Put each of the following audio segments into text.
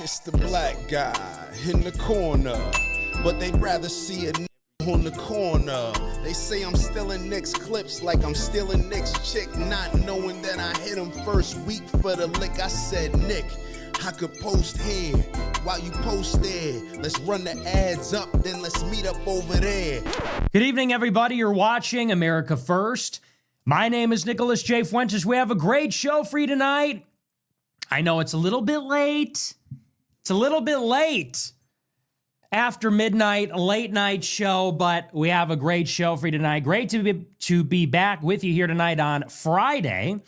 It's the black guy in the corner, but they'd rather see a on the corner. They say I'm stealing Nick's clips like I'm stealing Nick's chick, not knowing that I hit him first week for the lick. I said, Nick, I could post here while you post there. Let's run the ads up, then let's meet up over there. Good evening, everybody. You're watching America First. My name is Nicholas J. Fuentes. We have a great show for you tonight. I know it's a little bit late. It's a little bit late after midnight, a late night show, but we have a great show for you tonight. Great to be back with you here tonight on Friday.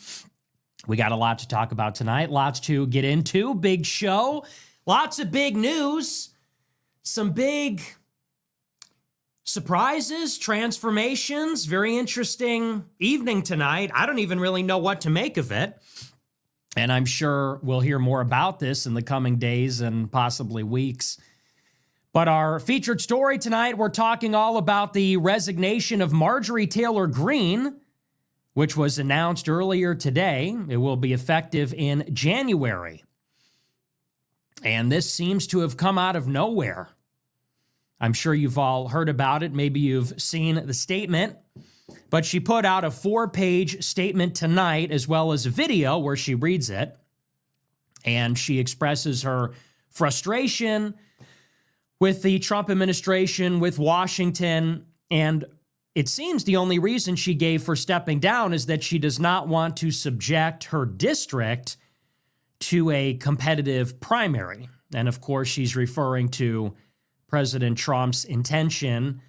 We got a lot to talk about tonight, lots to get into. Big show, lots of big news, some big surprises, transformations, very interesting evening tonight. I don't even really know what to make of it. And I'm sure we'll hear more about this in the coming days and possibly weeks. But our featured story tonight, we're talking all about the resignation of Marjorie Taylor Greene, which was announced earlier today. It will be effective in January. And this seems to have come out of nowhere. I'm sure you've all heard about it. Maybe you've seen the statement. But she put out a 4-page statement tonight, as well as a video where she reads it. And she expresses her frustration with the Trump administration, with Washington. And it seems the only reason she gave for stepping down is that she does not want to subject her district to a competitive primary. And of course, she's referring to President Trump's intention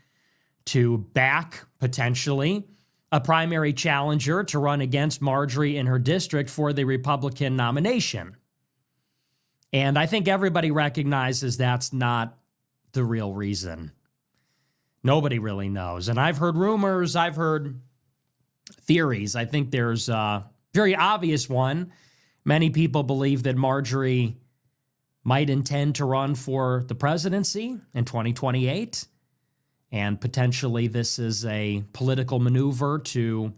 to back, potentially, a primary challenger to run against Marjorie in her district for the Republican nomination. And I think everybody recognizes that's not the real reason. Nobody really knows. And I've heard rumors, I've heard theories. I think there's a very obvious one. Many people believe that Marjorie might intend to run for the presidency in 2028. And potentially this is a political maneuver to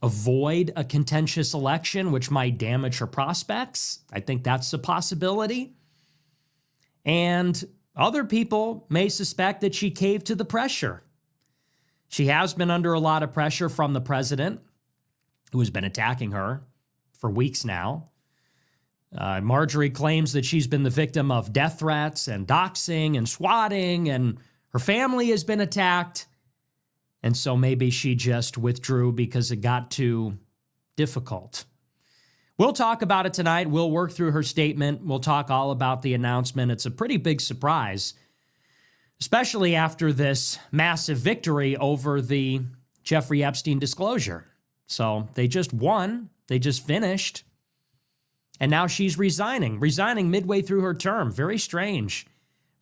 avoid a contentious election, which might damage her prospects. I think that's a possibility. And other people may suspect that she caved to the pressure. She has been under a lot of pressure from the president, who has been attacking her for weeks now. Marjorie claims that she's been the victim of death threats and doxing and swatting, and her family has been attacked. And so maybe she just withdrew because it got too difficult. We'll talk about it tonight. We'll work through her statement. We'll talk all about the announcement. It's a pretty big surprise, especially after this massive victory over the Jeffrey Epstein disclosure. So they just won. They just finished. And now she's resigning midway through her term. Very strange.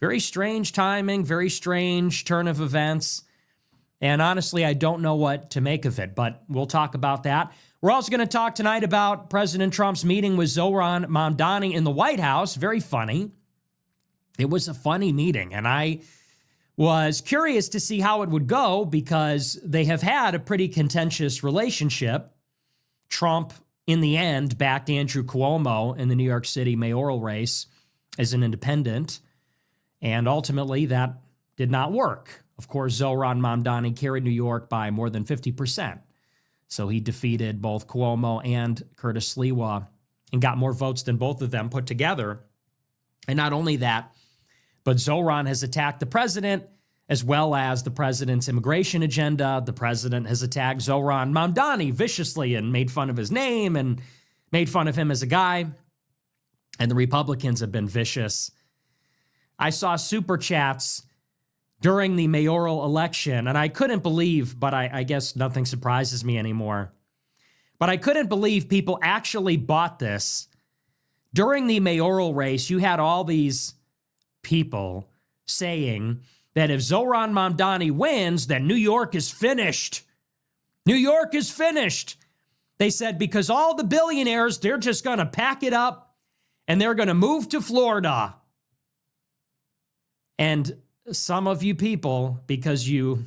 Very strange timing, very strange turn of events. And honestly, I don't know what to make of it, but we'll talk about that. We're also going to talk tonight about President Trump's meeting with Zohran Mamdani in the White House. Very funny. It was a funny meeting, and I was curious to see how it would go because they have had a pretty contentious relationship. Trump, in the end, backed Andrew Cuomo in the New York City mayoral race as an independent. And ultimately, that did not work. Of course, Zohran Mamdani carried New York by more than 50%. So he defeated both Cuomo and Curtis Sliwa and got more votes than both of them put together. And not only that, but Zohran has attacked the president as well as the president's immigration agenda. The president has attacked Zohran Mamdani viciously and made fun of his name and made fun of him as a guy. And the Republicans have been vicious. I saw super chats during the mayoral election, and I couldn't believe, but I guess nothing surprises me anymore. But I couldn't believe people actually bought this. During the mayoral race, you had all these people saying that if Zohran Mamdani wins, then New York is finished. New York is finished. They said because all the billionaires, they're just going to pack it up and they're going to move to Florida. And some of you people, because you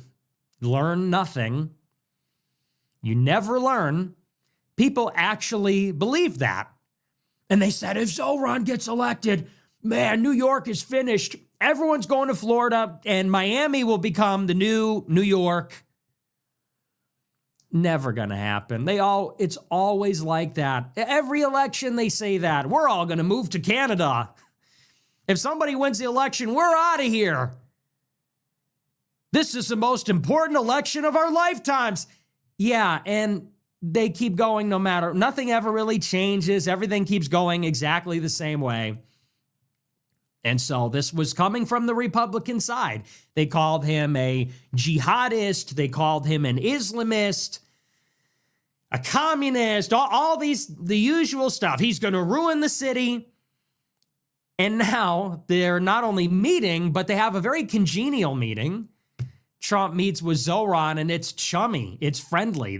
learn nothing, you never learn, people actually believe that. And they said, if Zohran gets elected, man, New York is finished. Everyone's going to Florida and Miami will become the new New York. Never going to happen. It's always like that. Every election they say that. We're all going to move to Canada. If somebody wins the election, we're out of here. This is the most important election of our lifetimes. Yeah, and they keep going no matter. Nothing ever really changes. Everything keeps going exactly the same way. And so this was coming from the Republican side. They called him a jihadist. They called him an Islamist, a communist, all these, the usual stuff. He's going to ruin the city. And now they're not only meeting, but they have a very congenial meeting. Trump meets with Zoran, and it's chummy. It's friendly.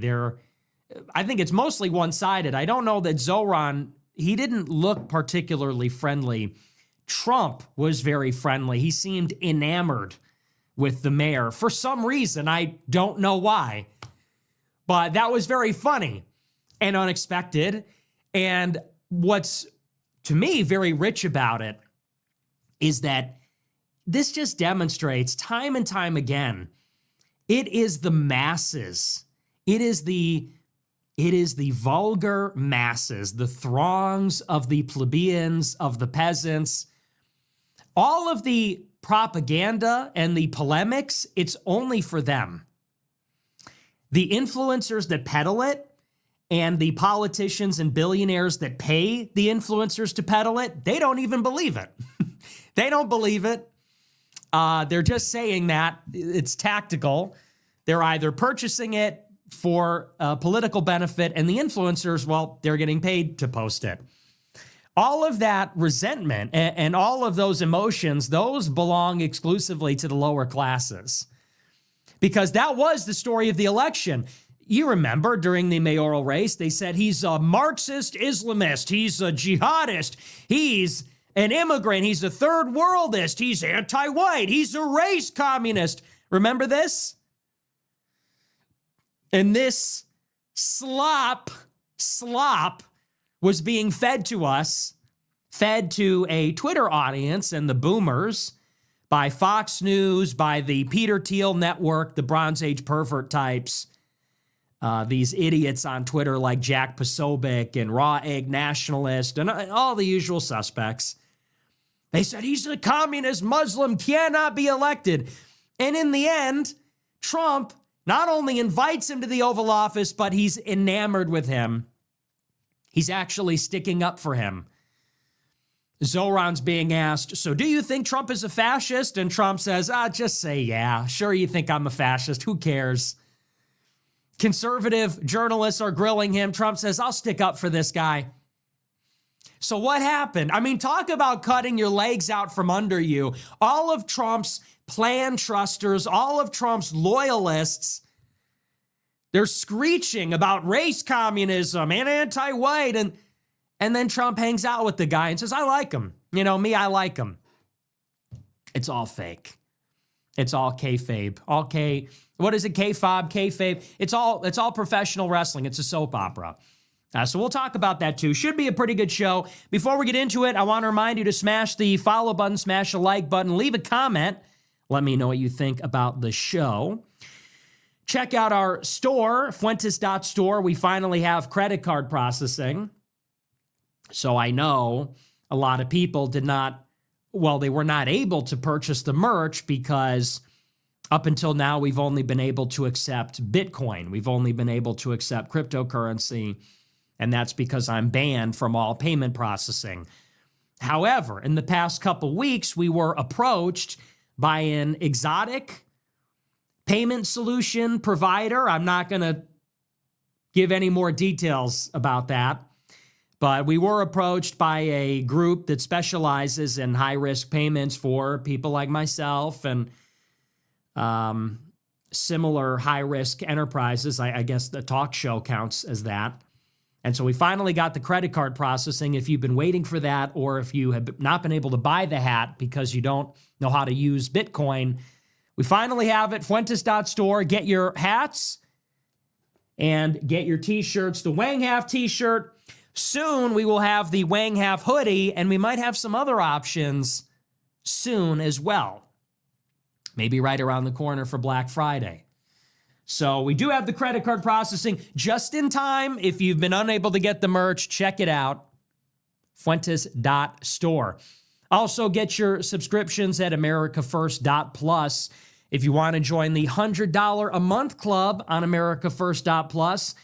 I think it's mostly one-sided. I don't know that Zoran, he didn't look particularly friendly. Trump was very friendly. He seemed enamored with the mayor for some reason. I don't know why, but that was very funny and unexpected. And what's, to me, very rich about it is that this just demonstrates time and time again, it is the masses. It is the vulgar masses, the throngs of the plebeians, of the peasants. All of the propaganda and the polemics, it's only for them. The influencers that peddle it and the politicians and billionaires that pay the influencers to peddle it, they don't even believe it. They don't believe it. They're just saying that it's tactical. They're either purchasing it for political benefit, and the influencers, well, they're getting paid to post it. All of that resentment and all of those emotions, those belong exclusively to the lower classes. Because that was the story of the election. You remember during the mayoral race, they said he's a Marxist Islamist, he's a jihadist, he's an immigrant, he's a third worldist, he's anti-white, he's a race communist. Remember this? And this slop was being fed to us, fed to a Twitter audience and the boomers by Fox News, by the Peter Thiel network, the Bronze Age pervert types, these idiots on Twitter like Jack Posobiec and Raw Egg Nationalist and all the usual suspects. They said he's a communist Muslim, cannot be elected. And in the end, Trump not only invites him to the Oval Office, but he's enamored with him. He's actually sticking up for him. Zoran's being asked, so do you think Trump is a fascist? And Trump says, just say yeah. Sure, you think I'm a fascist. Who cares? Conservative journalists are grilling him. Trump says, I'll stick up for this guy. So what happened? I mean, talk about cutting your legs out from under you. All of Trump's plan trusters, all of Trump's loyalists, they're screeching about race communism and anti-white. And then Trump hangs out with the guy and says, I like him. You know, me, I like him. It's all fake. It's all kayfabe. What is it? Kayfabe. It's all professional wrestling. It's a soap opera. So we'll talk about that too. Should be a pretty good show. Before we get into it, I want to remind you to smash the follow button, smash the like button, leave a comment. Let me know what you think about the show. Check out our store, Fuentes.store. We finally have credit card processing. So I know a lot of people they were not able to purchase the merch because up until now, we've only been able to accept Bitcoin. We've only been able to accept cryptocurrency. And that's because I'm banned from all payment processing. However, in the past couple weeks, we were approached by an exotic payment solution provider. I'm not going to give any more details about that, but we were approached by a group that specializes in high-risk payments for people like myself and similar high-risk enterprises. I guess the talk show counts as that. And so we finally got the credit card processing. If you've been waiting for that, or if you have not been able to buy the hat because you don't know how to use Bitcoin, we finally have it. Fuentes.store. Get your hats and get your t-shirts. The Wang Half t-shirt, Soon we will have the Wang Half hoodie, and we might have some other options soon as well. Maybe right around the corner for Black Friday. So we do have the credit card processing just in time. If you've been unable to get the merch, check it out. Fuentes.store. Also get your subscriptions at americafirst.plus. If you want to join the $100 a month club on americafirst.plus,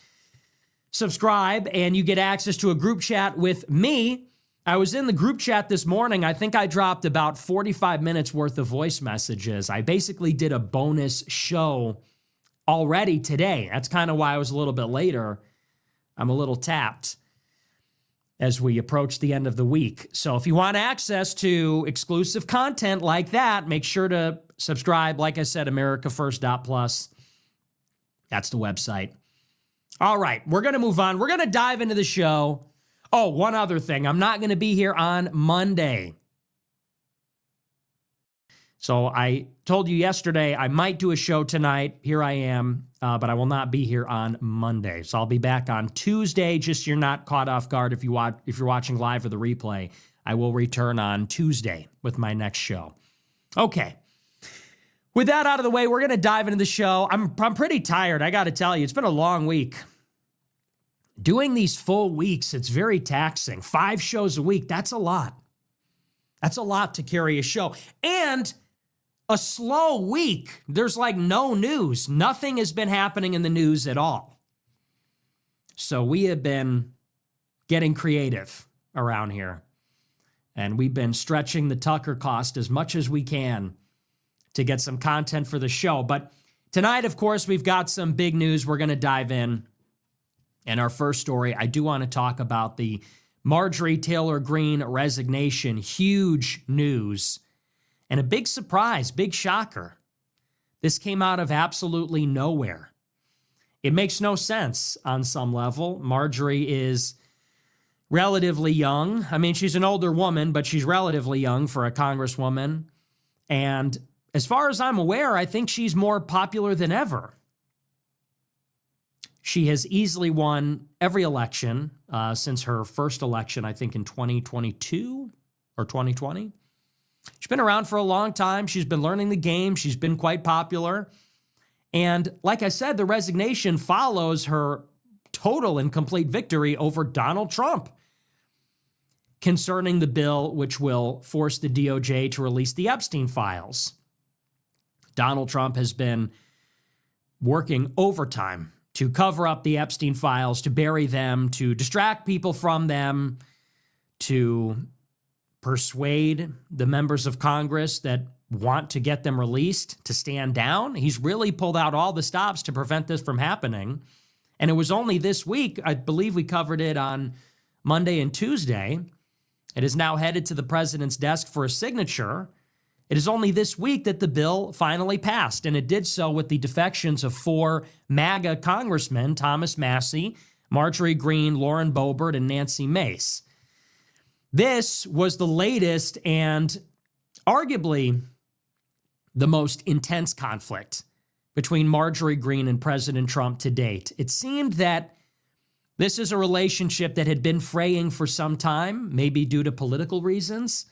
subscribe and you get access to a group chat with me. I was in the group chat this morning. I think I dropped about 45 minutes worth of voice messages. I basically did a bonus show already today. That's kind of why I was a little bit later. I'm a little tapped as we approach the end of the week. So if you want access to exclusive content like that, make sure to subscribe. Like I said, americafirst.plus. That's the website. All right, we're going to move on. We're going to dive into the show. Oh, one other thing. I'm not going to be here on Monday. So I told you yesterday I might do a show tonight. Here I am, but I will not be here on Monday. So I'll be back on Tuesday, just so you're not caught off guard if you're watching live or the replay. I will return on Tuesday with my next show. Okay. With that out of the way, we're going to dive into the show. I'm pretty tired, I got to tell you. It's been a long week. Doing these full weeks, it's very taxing. 5 shows a week, that's a lot. That's a lot to carry a show. And a slow week. There's like no news. Nothing has been happening in the news at all. So we have been getting creative around here. And we've been stretching the Tucker cost as much as we can to get some content for the show. But tonight, of course, we've got some big news we're going to dive in. And our first story, I do want to talk about the Marjorie Taylor Greene resignation. Huge news. And a big surprise, big shocker. This came out of absolutely nowhere. It makes no sense on some level. Marjorie is relatively young. I mean, she's an older woman, but she's relatively young for a congresswoman. And as far as I'm aware, I think she's more popular than ever. She has easily won every election since her first election, I think in 2022 or 2020. She's been around for a long time. She's been learning the game. She's been quite popular. And like I said, the resignation follows her total and complete victory over Donald Trump concerning the bill which will force the DOJ to release the Epstein files. Donald Trump has been working overtime to cover up the Epstein files, to bury them, to distract people from them, to persuade the members of Congress that want to get them released to stand down. He's really pulled out all the stops to prevent this from happening. And it was only this week, I believe we covered it on Monday and Tuesday. It is now headed to the president's desk for a signature. It is only this week that the bill finally passed, and it did so with the defections of 4 MAGA congressmen, Thomas Massie, Marjorie Greene, Lauren Boebert, and Nancy Mace. This was the latest and arguably the most intense conflict between Marjorie Greene and President Trump to date. It seemed that this is a relationship that had been fraying for some time, maybe due to political reasons.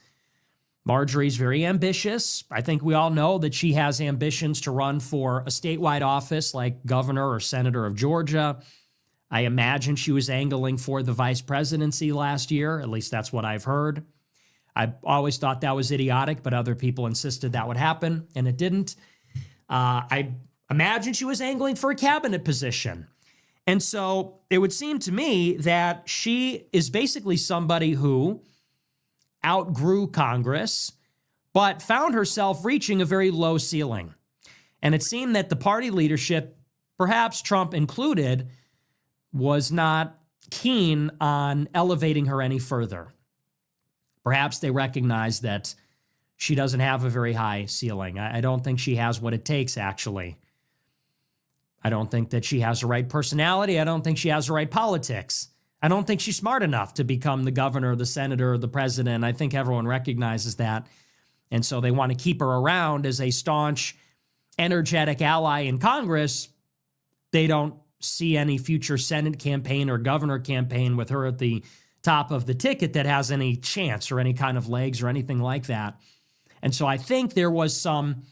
Marjorie's very ambitious. I think we all know that she has ambitions to run for a statewide office like governor or senator of Georgia. I imagine she was angling for the vice presidency last year. At least that's what I've heard. I always thought that was idiotic, but other people insisted that would happen, and it didn't. I imagine she was angling for a cabinet position. And so it would seem to me that she is basically somebody who outgrew Congress, but found herself reaching a very low ceiling. And it seemed that the party leadership, perhaps Trump included, was not keen on elevating her any further. Perhaps they recognized that she doesn't have a very high ceiling. I don't think she has what it takes, actually. I don't think that she has the right personality. I don't think she has the right politics. I don't think she's smart enough to become the governor, the senator, the president. I think everyone recognizes that. And so they want to keep her around as a staunch, energetic ally in Congress. They don't see any future Senate campaign or governor campaign with her at the top of the ticket that has any chance or any kind of legs or anything like that. And so I think there was some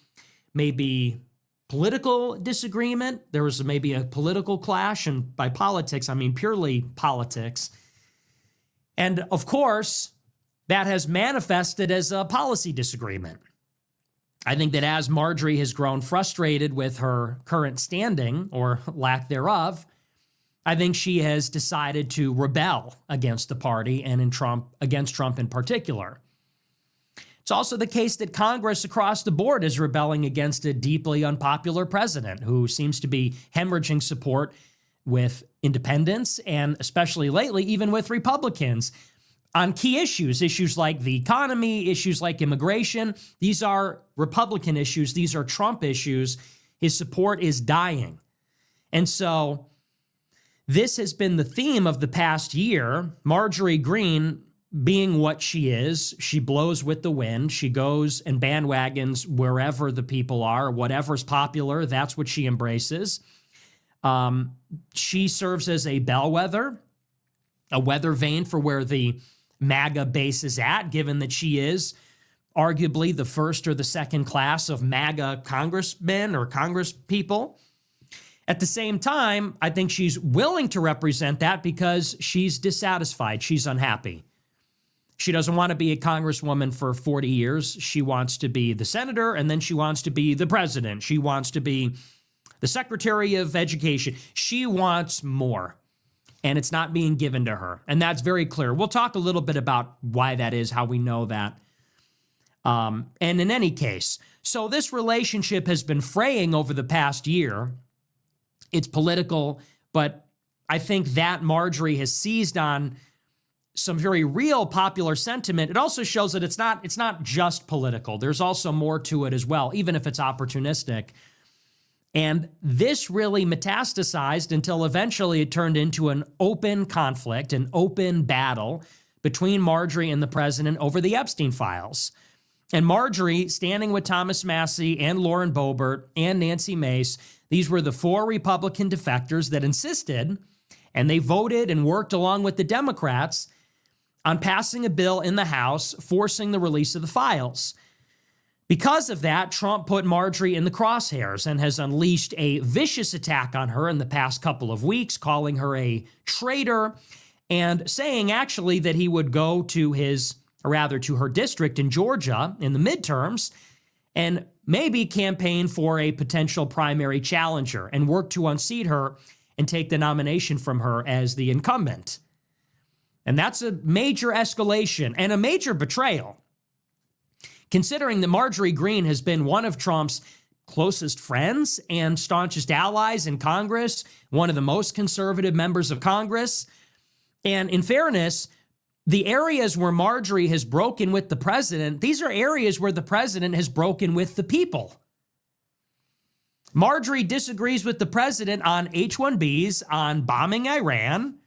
maybe political disagreement. There was maybe a political clash. And by politics, I mean purely politics. And of course, that has manifested as a policy disagreement. I think that as Marjorie has grown frustrated with her current standing or lack thereof, I think she has decided to rebel against the party and against Trump in particular. It's also the case that Congress across the board is rebelling against a deeply unpopular president who seems to be hemorrhaging support with independents and especially lately even with Republicans on key issues like the economy, issues like immigration. These are Republican issues. These are Trump issues. His support is dying. And so this has been the theme of the past year. Marjorie Greene, being what she is, she blows with the wind. She goes and bandwagons wherever the people are, whatever's popular, that's what she embraces. She serves as a bellwether, a weather vane for where the MAGA base is at, given that she is arguably the first or the second class of MAGA congressmen or congresspeople. At the same time, I think she's willing to represent that because she's dissatisfied. She's unhappy. She doesn't want to be a congresswoman for 40 years. She wants to be the senator, and then she wants to be the president. She wants to be the secretary of education. She wants more. And it's not being given to her. And that's very clear. We'll talk a little bit about why that is, how we know that. And in any case, so this relationship has been fraying over the past year. It's political, but I think that Marjorie has seized on some very real popular sentiment. It also shows that it's not just political. There's also more to it as well, even if it's opportunistic. And this really metastasized until eventually it turned into an open conflict, an open battle between Marjorie and the president over the Epstein files. And Marjorie, standing with Thomas Massie and Lauren Boebert and Nancy Mace, these were the four Republican defectors that insisted, and they voted and worked along with the Democrats on passing a bill in the House forcing the release of the files. Because of that, Trump put Marjorie in the crosshairs and has unleashed a vicious attack on her in the past couple of weeks, calling her a traitor and saying actually that he would go to her district in Georgia in the midterms and maybe campaign for a potential primary challenger and work to unseat her and take the nomination from her as the incumbent. And that's a major escalation and a major betrayal, considering that Marjorie Greene has been one of Trump's closest friends and staunchest allies in Congress, one of the most conservative members of Congress. And in fairness, the areas where Marjorie has broken with the president, these are areas where the president has broken with the people. Marjorie disagrees with the president on H-1Bs, on bombing Iran,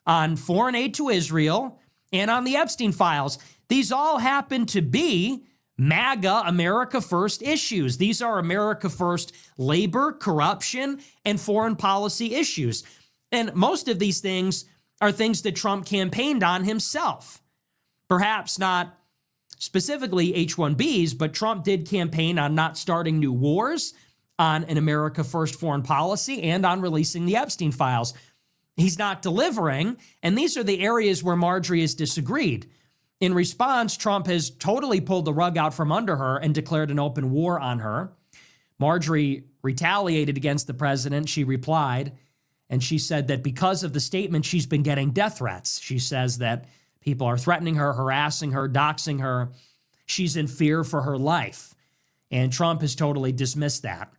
on foreign aid to Israel, and on the Epstein files. These all happen to be MAGA, America First issues. These are America First labor, corruption, and foreign policy issues. And most of these things are things that Trump campaigned on himself. Perhaps not specifically H-1Bs, but Trump did campaign on not starting new wars, on an America First foreign policy, and on releasing the Epstein files. He's not delivering, and these are the areas where Marjorie has disagreed. In response, Trump has totally pulled the rug out from under her and declared an open war on her. Marjorie retaliated against the president. She replied, and she said that because of the statement, she's been getting death threats. She says that people are threatening her, harassing her, doxing her. She's in fear for her life. And Trump has totally dismissed that.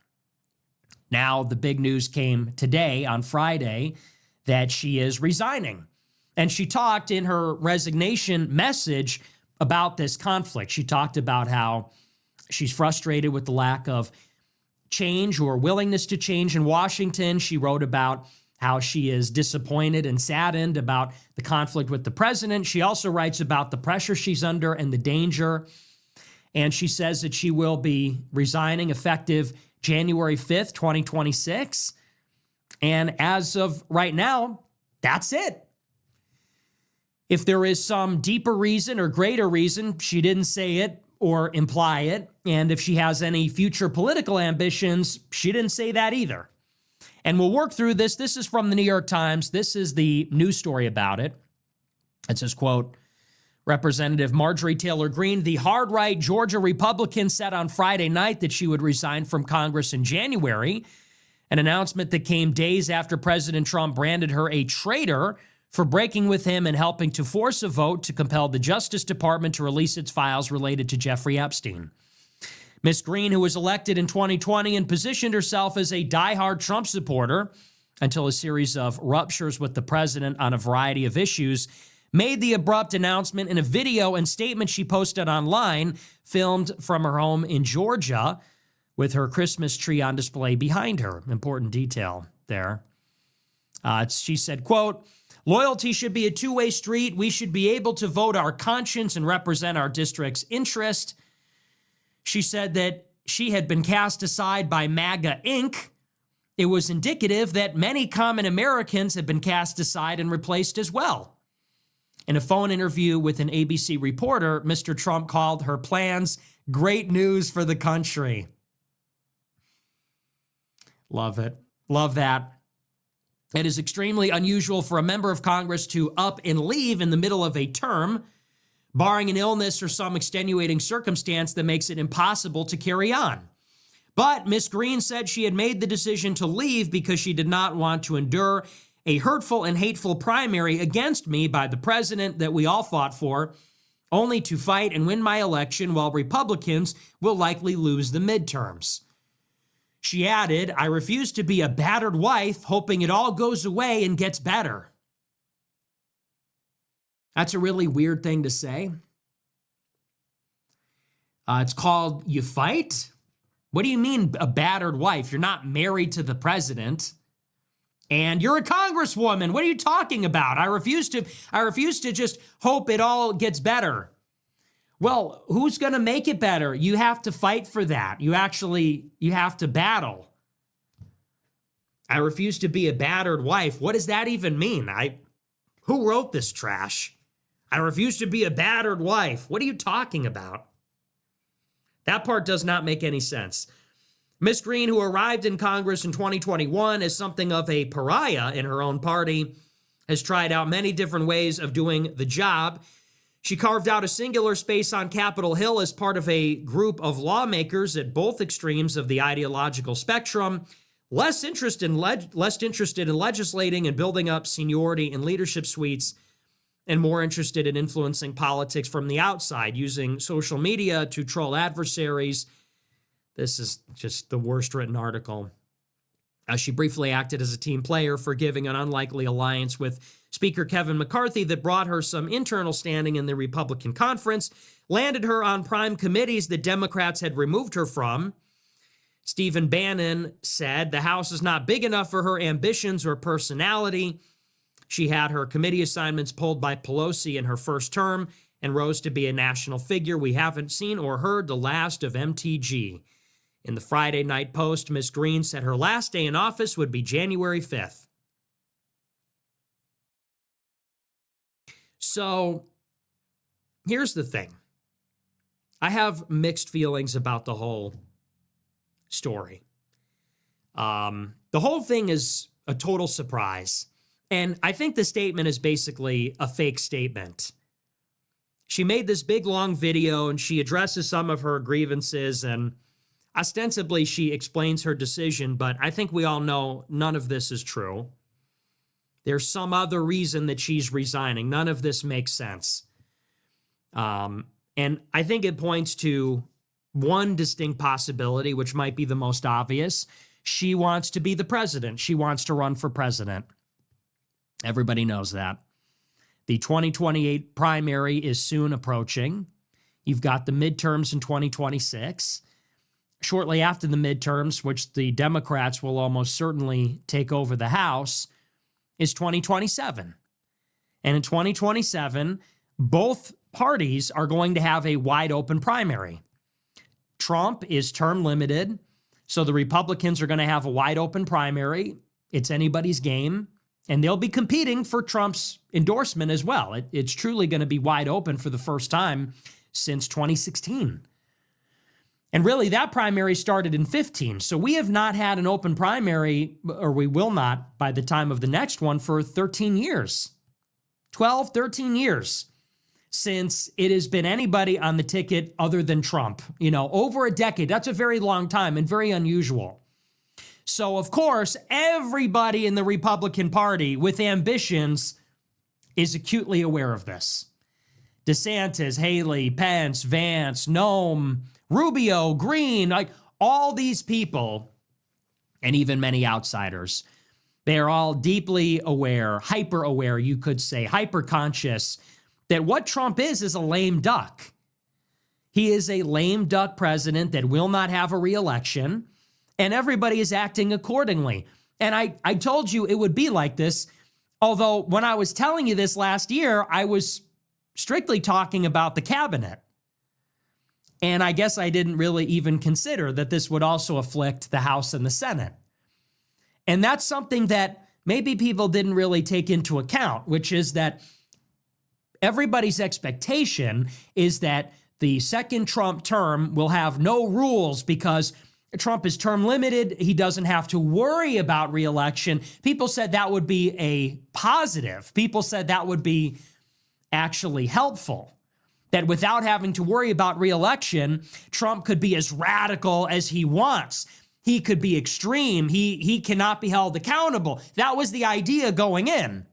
Now, the big news came today on Friday that she is resigning. And she talked in her resignation message about this conflict. She talked about how she's frustrated with the lack of change or willingness to change in Washington. She wrote about how she is disappointed and saddened about the conflict with the president. She also writes about the pressure she's under and the danger. And she says that she will be resigning effective January 5th, 2026. And as of right now, that's it. If there is some deeper reason or greater reason, she didn't say it or imply it. And if she has any future political ambitions, she didn't say that either. And we'll work through this. This is from the New York Times. This is the news story about it. It says, quote, Representative Marjorie Taylor Greene, the hard-right Georgia Republican, said on Friday night that she would resign from Congress in January, an announcement that came days after President Trump branded her a traitor for breaking with him and helping to force a vote to compel the Justice Department to release its files related to Jeffrey Epstein. Ms. Greene, who was elected in 2020 and positioned herself as a diehard Trump supporter until a series of ruptures with the president on a variety of issues, made the abrupt announcement in a video and statement she posted online, filmed from her home in Georgia, with her Christmas tree on display behind her. Important detail there. She said, quote, loyalty should be a two-way street. We should be able to vote our conscience and represent our district's interest. She said that she had been cast aside by MAGA Inc. It was indicative that many common Americans have been cast aside and replaced as well. In a phone interview with an ABC reporter, Mr. Trump called her plans great news for the country. Love it. Love that. It is extremely unusual for a member of Congress to up and leave in the middle of a term, barring an illness or some extenuating circumstance that makes it impossible to carry on. But Ms. Greene said she had made the decision to leave because she did not want to endure a hurtful and hateful primary against me by the president that we all fought for, only to fight and win my election while Republicans will likely lose the midterms. She added, I refuse to be a battered wife, hoping it all goes away and gets better. That's a really weird thing to say. It's called you fight? What do you mean a battered wife? You're not married to the president. And you're a congresswoman. What are you talking about? I refuse to just hope it all gets better. Well, who's going to make it better? You have to fight for that. You have to battle. I refuse to be a battered wife. What does that even mean? Who wrote this trash? I refuse to be a battered wife. What are you talking about? That part does not make any sense. Ms. Greene, who arrived in Congress in 2021 as something of a pariah in her own party, has tried out many different ways of doing the job. She carved out a singular space on Capitol Hill as part of a group of lawmakers at both extremes of the ideological spectrum, less interested in legislating and building up seniority and leadership suites, and more interested in influencing politics from the outside, using social media to troll adversaries. This is just the worst written article. She briefly acted as a team player, forgiving an unlikely alliance with Speaker Kevin McCarthy that brought her some internal standing in the Republican conference, landed her on prime committees that Democrats had removed her from. Stephen Bannon said the House is not big enough for her ambitions or personality. She had her committee assignments pulled by Pelosi in her first term and rose to be a national figure. We haven't seen or heard the last of MTG. In the Friday Night Post, Ms. Greene said her last day in office would be January 5th. So here's the thing. I have mixed feelings about the whole story. The whole thing is a total surprise. And I think the statement is basically a fake statement. She made this big, long video and she addresses some of her grievances and ostensibly she explains her decision, but I think we all know none of this is true. There's some other reason that she's resigning. None of this makes sense. And I think it points to one distinct possibility, which might be the most obvious. She wants to be the president. She wants to run for president. Everybody knows that. The 2028 primary is soon approaching. You've got the midterms in 2026. Shortly after the midterms, which the Democrats will almost certainly take over the House, is 2027. And in 2027, both parties are going to have a wide open primary. Trump is term limited, so the Republicans are going to have a wide open primary. It's anybody's game, and they'll be competing for Trump's endorsement as well. It's truly going to be wide open for the first time since 2016. And really, that primary started in 15. So we have not had an open primary, or we will not by the time of the next one, for 13 years. 12, 13 years since it has been anybody on the ticket other than Trump. Over a decade. That's a very long time and very unusual. So, of course, everybody in the Republican Party with ambitions is acutely aware of this. DeSantis, Haley, Pence, Vance, Noem, Rubio, Greene, like all these people, and even many outsiders, they are all deeply aware, hyper aware, you could say, hyper conscious that what Trump is a lame duck. He is a lame duck president that will not have a reelection, and everybody is acting accordingly. And I told you it would be like this, although when I was telling you this last year, I was strictly talking about the cabinet. And I guess I didn't really even consider that this would also afflict the House and the Senate. And that's something that maybe people didn't really take into account, which is that everybody's expectation is that the second Trump term will have no rules because Trump is term limited. He doesn't have to worry about reelection. People said that would be a positive. People said that would be actually helpful. That without having to worry about reelection, Trump could be as radical as he wants. He could be extreme. He cannot be held accountable. That was the idea going in.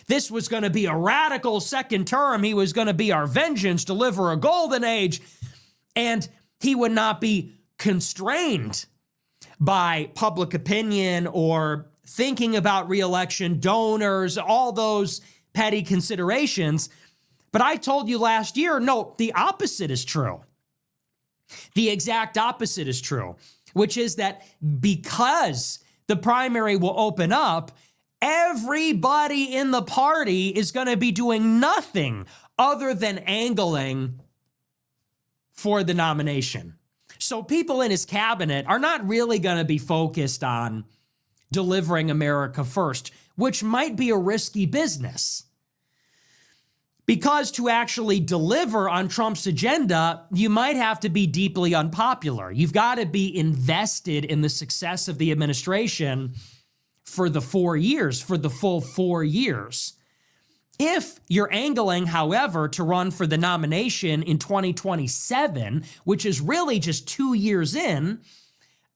This was going to be a radical second term. He was going to be our vengeance, deliver a golden age, and he would not be constrained by public opinion or thinking about reelection, donors, all those petty considerations. But I told you last year, no, the opposite is true. The exact opposite is true, which is that because the primary will open up, everybody in the party is going to be doing nothing other than angling for the nomination. So people in his cabinet are not really going to be focused on delivering America first, which might be a risky business. Because to actually deliver on Trump's agenda, you might have to be deeply unpopular. You've got to be invested in the success of the administration for the 4 years, for the full 4 years. If you're angling, however, to run for the nomination in 2027, which is really just 2 years in,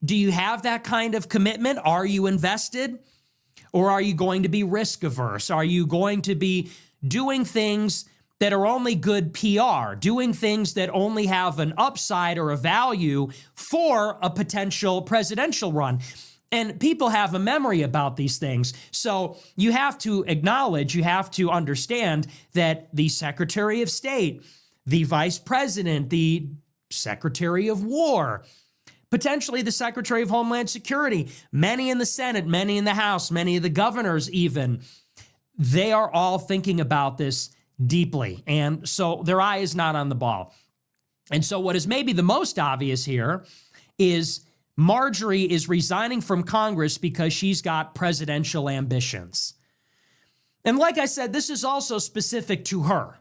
do you have that kind of commitment? Are you invested? Or are you going to be risk averse? Are you going to be doing things that are only good PR, doing things that only have an upside or a value for a potential presidential run? And people have a memory about these things. So you have to acknowledge, you have to understand that the Secretary of State, the Vice President, the Secretary of War, potentially the Secretary of Homeland Security, many in the Senate, many in the House, many of the governors even, they are all thinking about this deeply. And so their eye is not on the ball. And so what is maybe the most obvious here is Marjorie is resigning from Congress because she's got presidential ambitions. And like I said, this is also specific to her.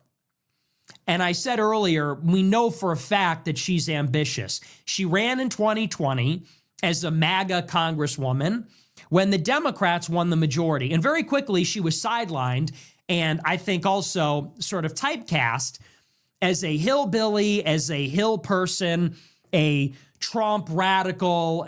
And I said earlier, we know for a fact that she's ambitious. She ran in 2020 as a MAGA congresswoman when the Democrats won the majority. And very quickly, she was sidelined and I think also sort of typecast as a hillbilly, as a hill person, a Trump radical,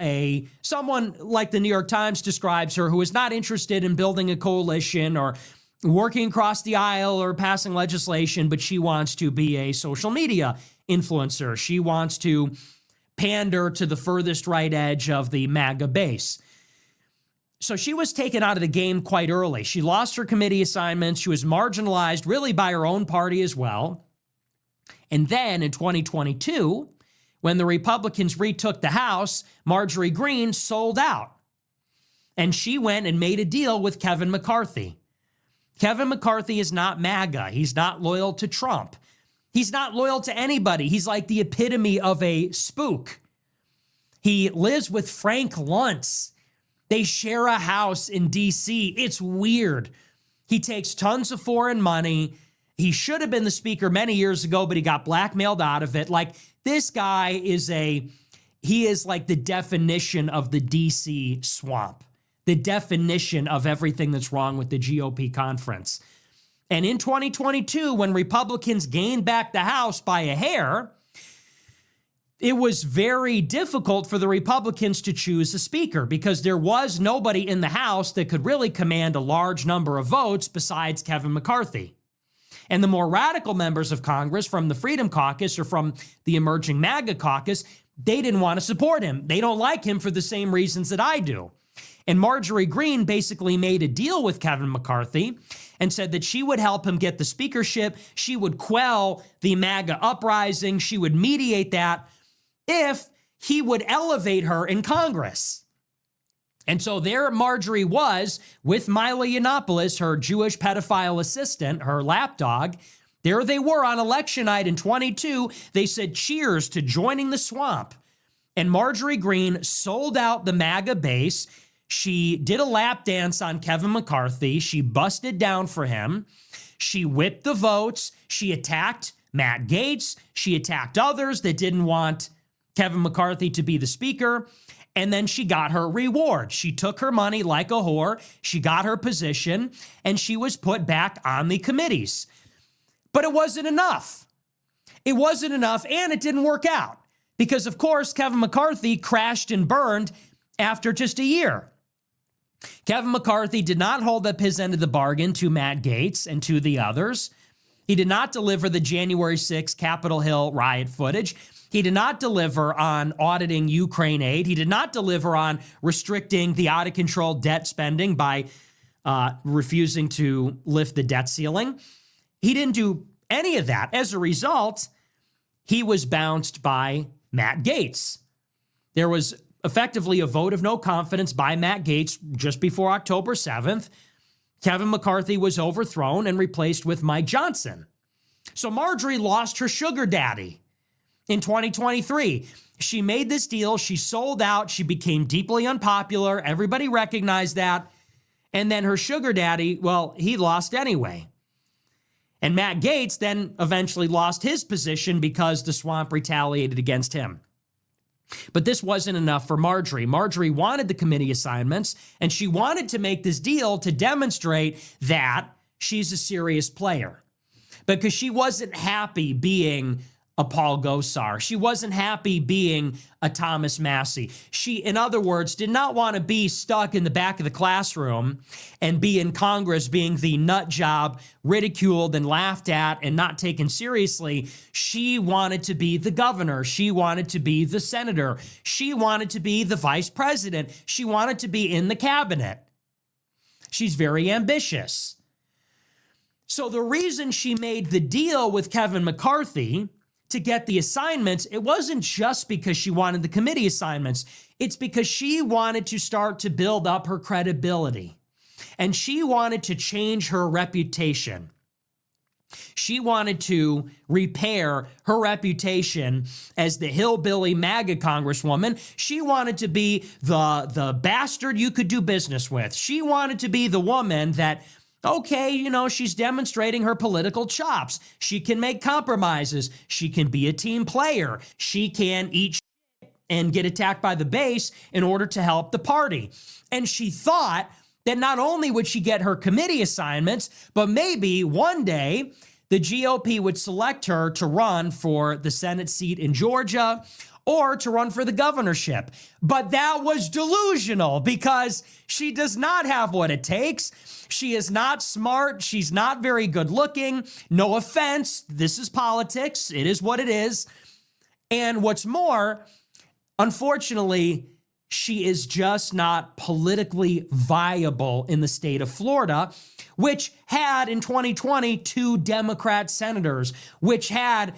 someone like the New York Times describes her, who is not interested in building a coalition or working across the aisle or passing legislation, but she wants to be a social media influencer. She wants to pander to the furthest right edge of the MAGA base. So she was taken out of the game quite early. She lost her committee assignments. She was marginalized really by her own party as well. And then in 2022, when the Republicans retook the House, Marjorie Greene sold out. And she went and made a deal with Kevin McCarthy. Kevin McCarthy is not MAGA. He's not loyal to Trump. He's not loyal to anybody. He's like the epitome of a spook. He lives with Frank Luntz They share a house in DC. It's weird. He takes tons of foreign money. He should have been the speaker many years ago, but he got blackmailed out of it. Like, this guy he is like the definition of the DC swamp, the definition of everything that's wrong with the GOP conference. And in 2022, when Republicans gained back the House by a hair, it was very difficult for the Republicans to choose a speaker because there was nobody in the House that could really command a large number of votes besides Kevin McCarthy. And the more radical members of Congress from the Freedom Caucus or from the emerging MAGA caucus, they didn't want to support him. They don't like him for the same reasons that I do. And Marjorie Greene basically made a deal with Kevin McCarthy and said that she would help him get the speakership. She would quell the MAGA uprising. She would mediate that if he would elevate her in Congress. And so there Marjorie was with Mila Yiannopoulos, her Jewish pedophile assistant, her lapdog. There they were on election night in 22. They said cheers to joining the swamp. And Marjorie Greene sold out the MAGA base. She did a lap dance on Kevin McCarthy. She busted down for him. She whipped the votes. She attacked Matt Gaetz. She attacked others that didn't want Kevin McCarthy to be the speaker. And then she got her reward. She took her money like a whore. She got her position, and she was put back on the committees. But it wasn't enough. It wasn't enough, and it didn't work out. Because, of course, Kevin McCarthy crashed and burned after just a year. Kevin McCarthy did not hold up his end of the bargain to Matt Gaetz and to the others. He did not deliver the January 6th Capitol Hill riot footage. He did not deliver on auditing Ukraine aid. He did not deliver on restricting the out-of-control debt spending by refusing to lift the debt ceiling. He didn't do any of that. As a result, he was bounced by Matt Gaetz. There was effectively a vote of no confidence by Matt Gaetz just before October 7th. Kevin McCarthy was overthrown and replaced with Mike Johnson. So Marjorie lost her sugar daddy in 2023. She made this deal. She sold out. She became deeply unpopular. Everybody recognized that. And then her sugar daddy, well, he lost anyway. And Matt Gaetz then eventually lost his position because the swamp retaliated against him. But this wasn't enough for Marjorie. Marjorie wanted the committee assignments, and she wanted to make this deal to demonstrate that she's a serious player. Because she wasn't happy being a Paul Gosar. She wasn't happy being a Thomas Massey. She, in other words, did not want to be stuck in the back of the classroom and be in Congress being the nut job, ridiculed and laughed at and not taken seriously. She wanted to be the governor. She wanted to be the senator. She wanted to be the vice president. She wanted to be in the cabinet. She's very ambitious. So the reason she made the deal with Kevin McCarthy to get the assignments, it wasn't just because she wanted the committee assignments. It's because she wanted to start to build up her credibility. And she wanted to change her reputation. She wanted to repair her reputation as the hillbilly MAGA congresswoman. She wanted to be the bastard you could do business with. She wanted to be the woman that, okay, you know, she's demonstrating her political chops. She can make compromises. She can be a team player. She can eat shit and get attacked by the base in order to help the party. And she thought that not only would she get her committee assignments, but maybe one day the GOP would select her to run for the Senate seat in Georgia or to run for the governorship. But that was delusional because she does not have what it takes. She is not smart. She's not very good looking. No offense. This is politics. It is what it is. And what's more, unfortunately, she is just not politically viable in the state of Florida, which had in 2020 2 Democrat senators, which had,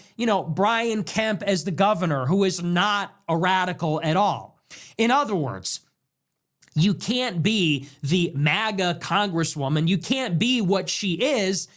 Brian Kemp as the governor, who is not a radical at all. In other words, you can't be the MAGA congresswoman. You can't be what she is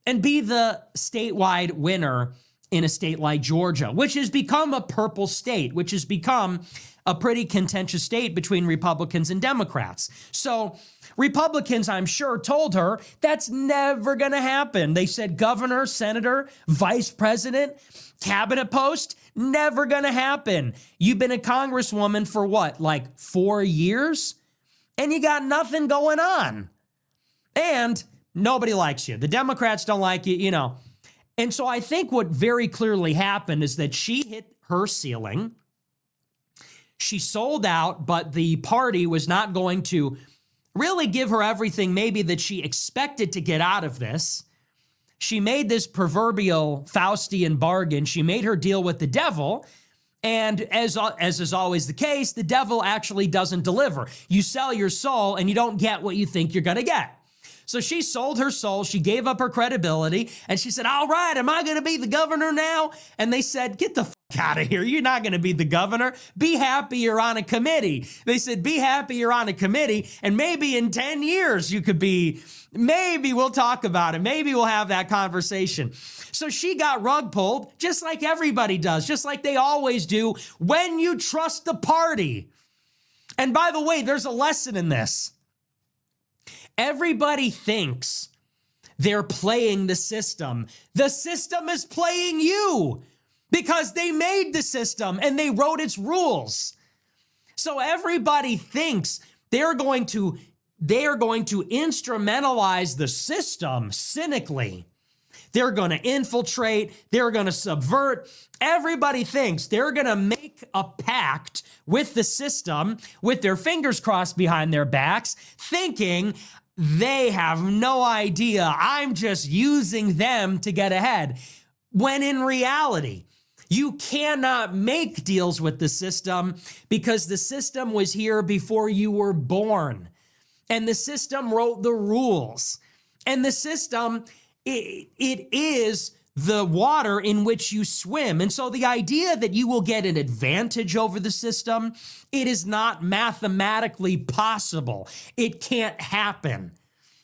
and be the statewide winner in a state like Georgia, which has become a purple state, which has become a pretty contentious state between Republicans and Democrats. So Republicans, I'm sure, told her that's never going to happen. They said governor, senator, vice president, cabinet post, never going to happen. You've been a congresswoman for what, like 4 years? And you got nothing going on. And nobody likes you. The Democrats don't like you, you know. And so I think what very clearly happened is that she hit her ceiling. She sold out, but the party was not going to really give her everything maybe that she expected to get out of this. She made this proverbial Faustian bargain. She made her deal with the devil. And as is always the case, the devil actually doesn't deliver. You sell your soul and you don't get what you think you're going to get. So she sold her soul, she gave up her credibility, and she said, all right, am I going to be the governor now? And they said, get the fuck out of here. You're not going to be the governor. Be happy you're on a committee. They said, be happy you're on a committee, and maybe in 10 years you could be, maybe we'll talk about it. Maybe we'll have that conversation. So she got rug pulled, just like everybody does, just like they always do when you trust the party. And by the way, there's a lesson in this. Everybody thinks they're playing the system. The system is playing you because they made the system and they wrote its rules. So everybody thinks they're going to instrumentalize the system cynically. They're going to infiltrate. They're going to subvert. Everybody thinks they're going to make a pact with the system with their fingers crossed behind their backs, thinking they have no idea I'm just using them to get ahead. When in reality, you cannot make deals with the system because the system was here before you were born. And the system wrote the rules. And the system, it is the water in which you swim. And so the idea that you will get an advantage over the system, it is not mathematically possible. It can't happen.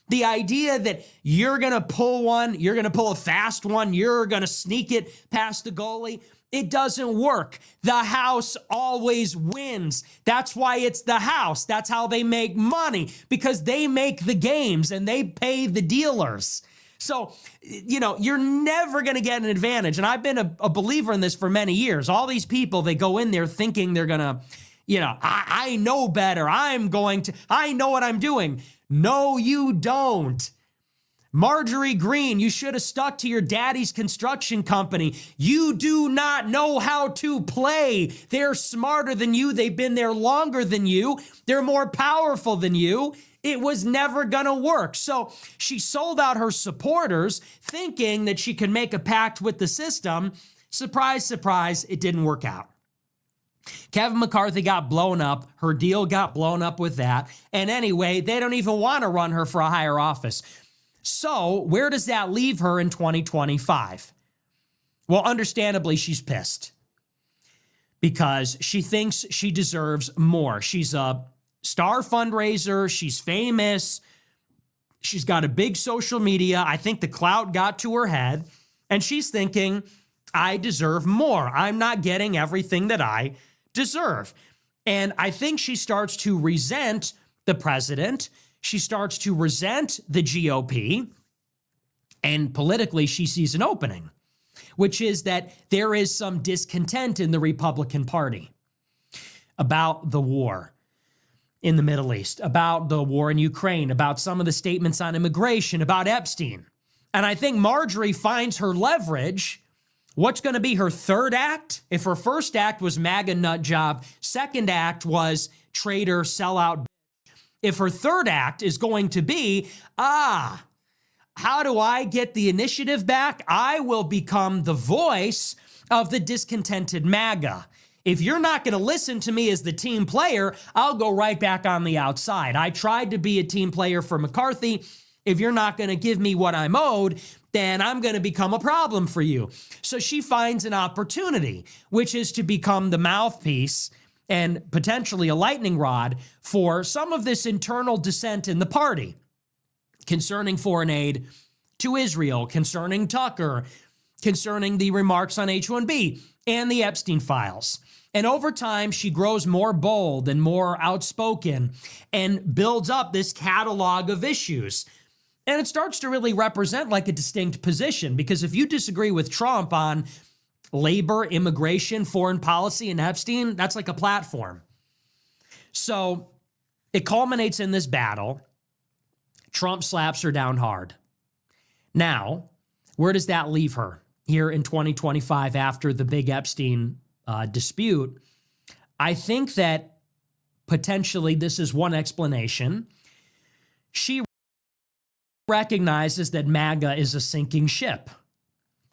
The idea that you're going to pull one, you're going to pull a fast one, you're going to sneak it past the goalie, it doesn't work. The house always wins. That's why it's the house. That's how they make money, because they make the games and they pay the dealers. So, you know, you're never going to get an advantage. And I've been a believer in this for many years. All these people, they go in there thinking they're going to, you know, I know better. I know what I'm doing. No, you don't. Marjorie Greene, you should have stuck to your daddy's construction company. You do not know how to play. They're smarter than you. They've been there longer than you. They're more powerful than you. It was never going to work. So she sold out her supporters thinking that she could make a pact with the system. Surprise, surprise, it didn't work out. Kevin McCarthy got blown up. Her deal got blown up with that. And anyway, they don't even want to run her for a higher office. So where does that leave her in 2025? Well, understandably, she's pissed because she thinks she deserves more. She's a star fundraiser. She's famous. She's got a big social media. I think the clout got to her head, and she's thinking, I deserve more. I'm not getting everything that I deserve. And I think she starts to resent the president. She starts to resent the GOP. And politically, she sees an opening, which is that there is some discontent in the Republican Party about the war in the Middle East, about the war in Ukraine, about some of the statements on immigration, about Epstein. And I think Marjorie finds her leverage. What's going to be her third act? If her first act was MAGA nut job, second act was traitor, sellout. If her third act is going to be, how do I get the initiative back? I will become the voice of the discontented MAGA. If you're not going to listen to me as the team player, I'll go right back on the outside. I tried to be a team player for McCarthy. If you're not going to give me what I'm owed, then I'm going to become a problem for you. So she finds an opportunity, which is to become the mouthpiece and potentially a lightning rod for some of this internal dissent in the party concerning foreign aid to Israel, concerning Tucker, concerning the remarks on H-1B and the Epstein files. And over time, she grows more bold and more outspoken and builds up this catalog of issues. And it starts to really represent like a distinct position, because if you disagree with Trump on labor, immigration, foreign policy, and Epstein, that's like a platform. So it culminates in this battle. Trump slaps her down hard. Now, where does that leave her here in 2025 after the big Epstein dispute? I think that potentially this is one explanation. She recognizes that MAGA is a sinking ship.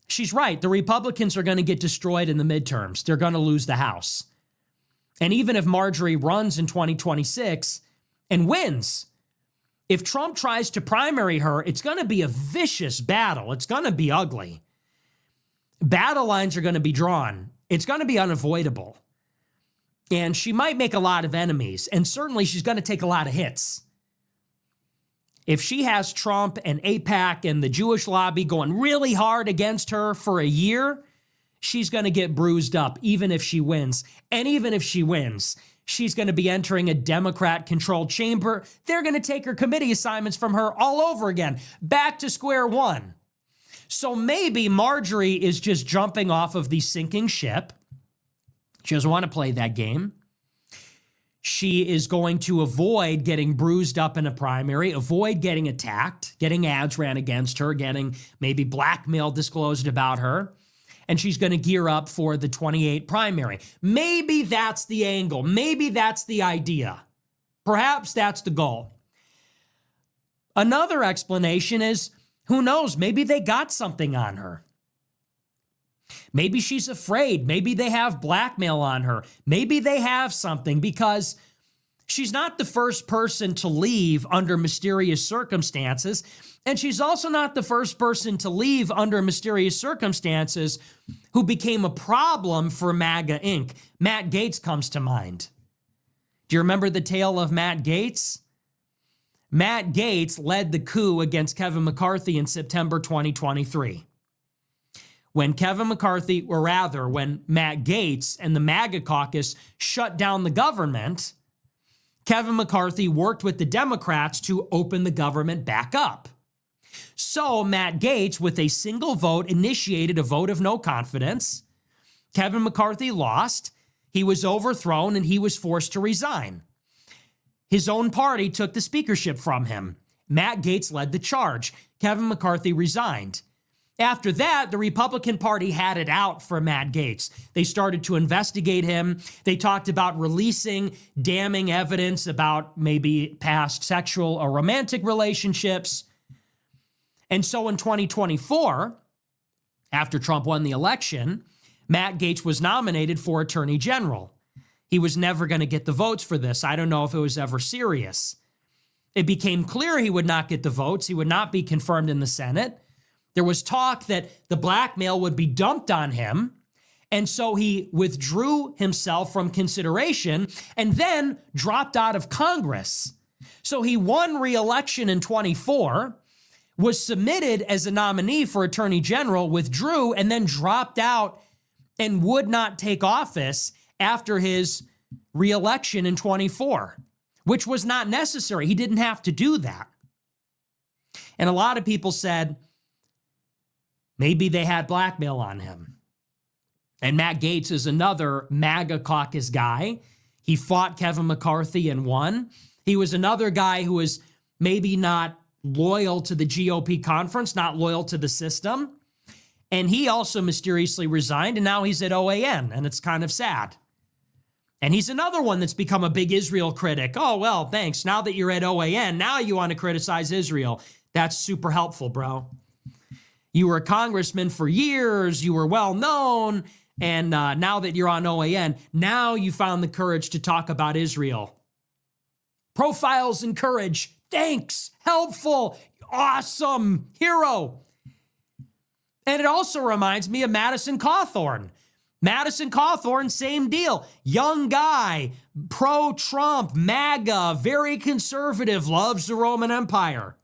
She's right. The Republicans are going to get destroyed in the midterms. They're going to lose the House. And even if Marjorie runs in 2026 and wins, if Trump tries to primary her, it's going to be a vicious battle. It's going to be ugly. Battle lines are going to be drawn. It's going to be unavoidable. And she might make a lot of enemies. And certainly she's going to take a lot of hits. If she has Trump and AIPAC and the Jewish lobby going really hard against her for a year, she's going to get bruised up, even if she wins. And even if she wins, she's going to be entering a Democrat-controlled chamber. They're going to take her committee assignments from her all over again, back to square one. So maybe Marjorie is just jumping off of the sinking ship. She doesn't want to play that game. She is going to avoid getting bruised up in a primary, avoid getting attacked, getting ads ran against her, getting maybe blackmail disclosed about her. And she's going to gear up for the 28 primary. Maybe that's the angle. Maybe that's the idea. Perhaps that's the goal. Another explanation is, who knows, maybe they got something on her. Maybe she's afraid. Maybe they have blackmail on her. Maybe they have something, because she's not the first person to leave under mysterious circumstances. And she's also not the first person to leave under mysterious circumstances who became a problem for MAGA Inc. Matt Gaetz comes to mind. Do you remember the tale of Matt Gaetz? Matt Gaetz led the coup against Kevin McCarthy in September 2023. When Kevin McCarthy, or rather, when Matt Gaetz and the MAGA caucus shut down the government, Kevin McCarthy worked with the Democrats to open the government back up. So Matt Gaetz, with a single vote, initiated a vote of no confidence. Kevin McCarthy lost. He was overthrown and he was forced to resign. His own party took the speakership from him. Matt Gaetz led the charge. Kevin McCarthy resigned. After that, the Republican Party had it out for Matt Gaetz. They started to investigate him. They talked about releasing damning evidence about maybe past sexual or romantic relationships. And so in 2024, after Trump won the election, Matt Gaetz was nominated for Attorney General. He was never going to get the votes for this. I don't know if it was ever serious. It became clear he would not get the votes. He would not be confirmed in the Senate. There was talk that the blackmail would be dumped on him. And so he withdrew himself from consideration and then dropped out of Congress. So he won re-election in 24, was submitted as a nominee for Attorney General, withdrew, and then dropped out and would not take office after his re-election in 24, which was not necessary. He didn't have to do that. And a lot of people said, maybe they had blackmail on him. And Matt Gaetz is another MAGA caucus guy. He fought Kevin McCarthy and won. He was another guy who was maybe not loyal to the GOP conference, not loyal to the system. And he also mysteriously resigned, and now he's at OAN, and it's kind of sad. And he's another one that's become a big Israel critic. Oh, well, thanks. Now that you're at OAN, now you want to criticize Israel. That's super helpful, bro. You were a congressman for years. You were well known. And now that you're on OAN, now you found the courage to talk about Israel. Profiles and courage. Thanks. Helpful. Awesome. Hero. And it also reminds me of Madison Cawthorn. Madison Cawthorn, same deal. Young guy, pro-Trump, MAGA, very conservative, loves the Roman Empire.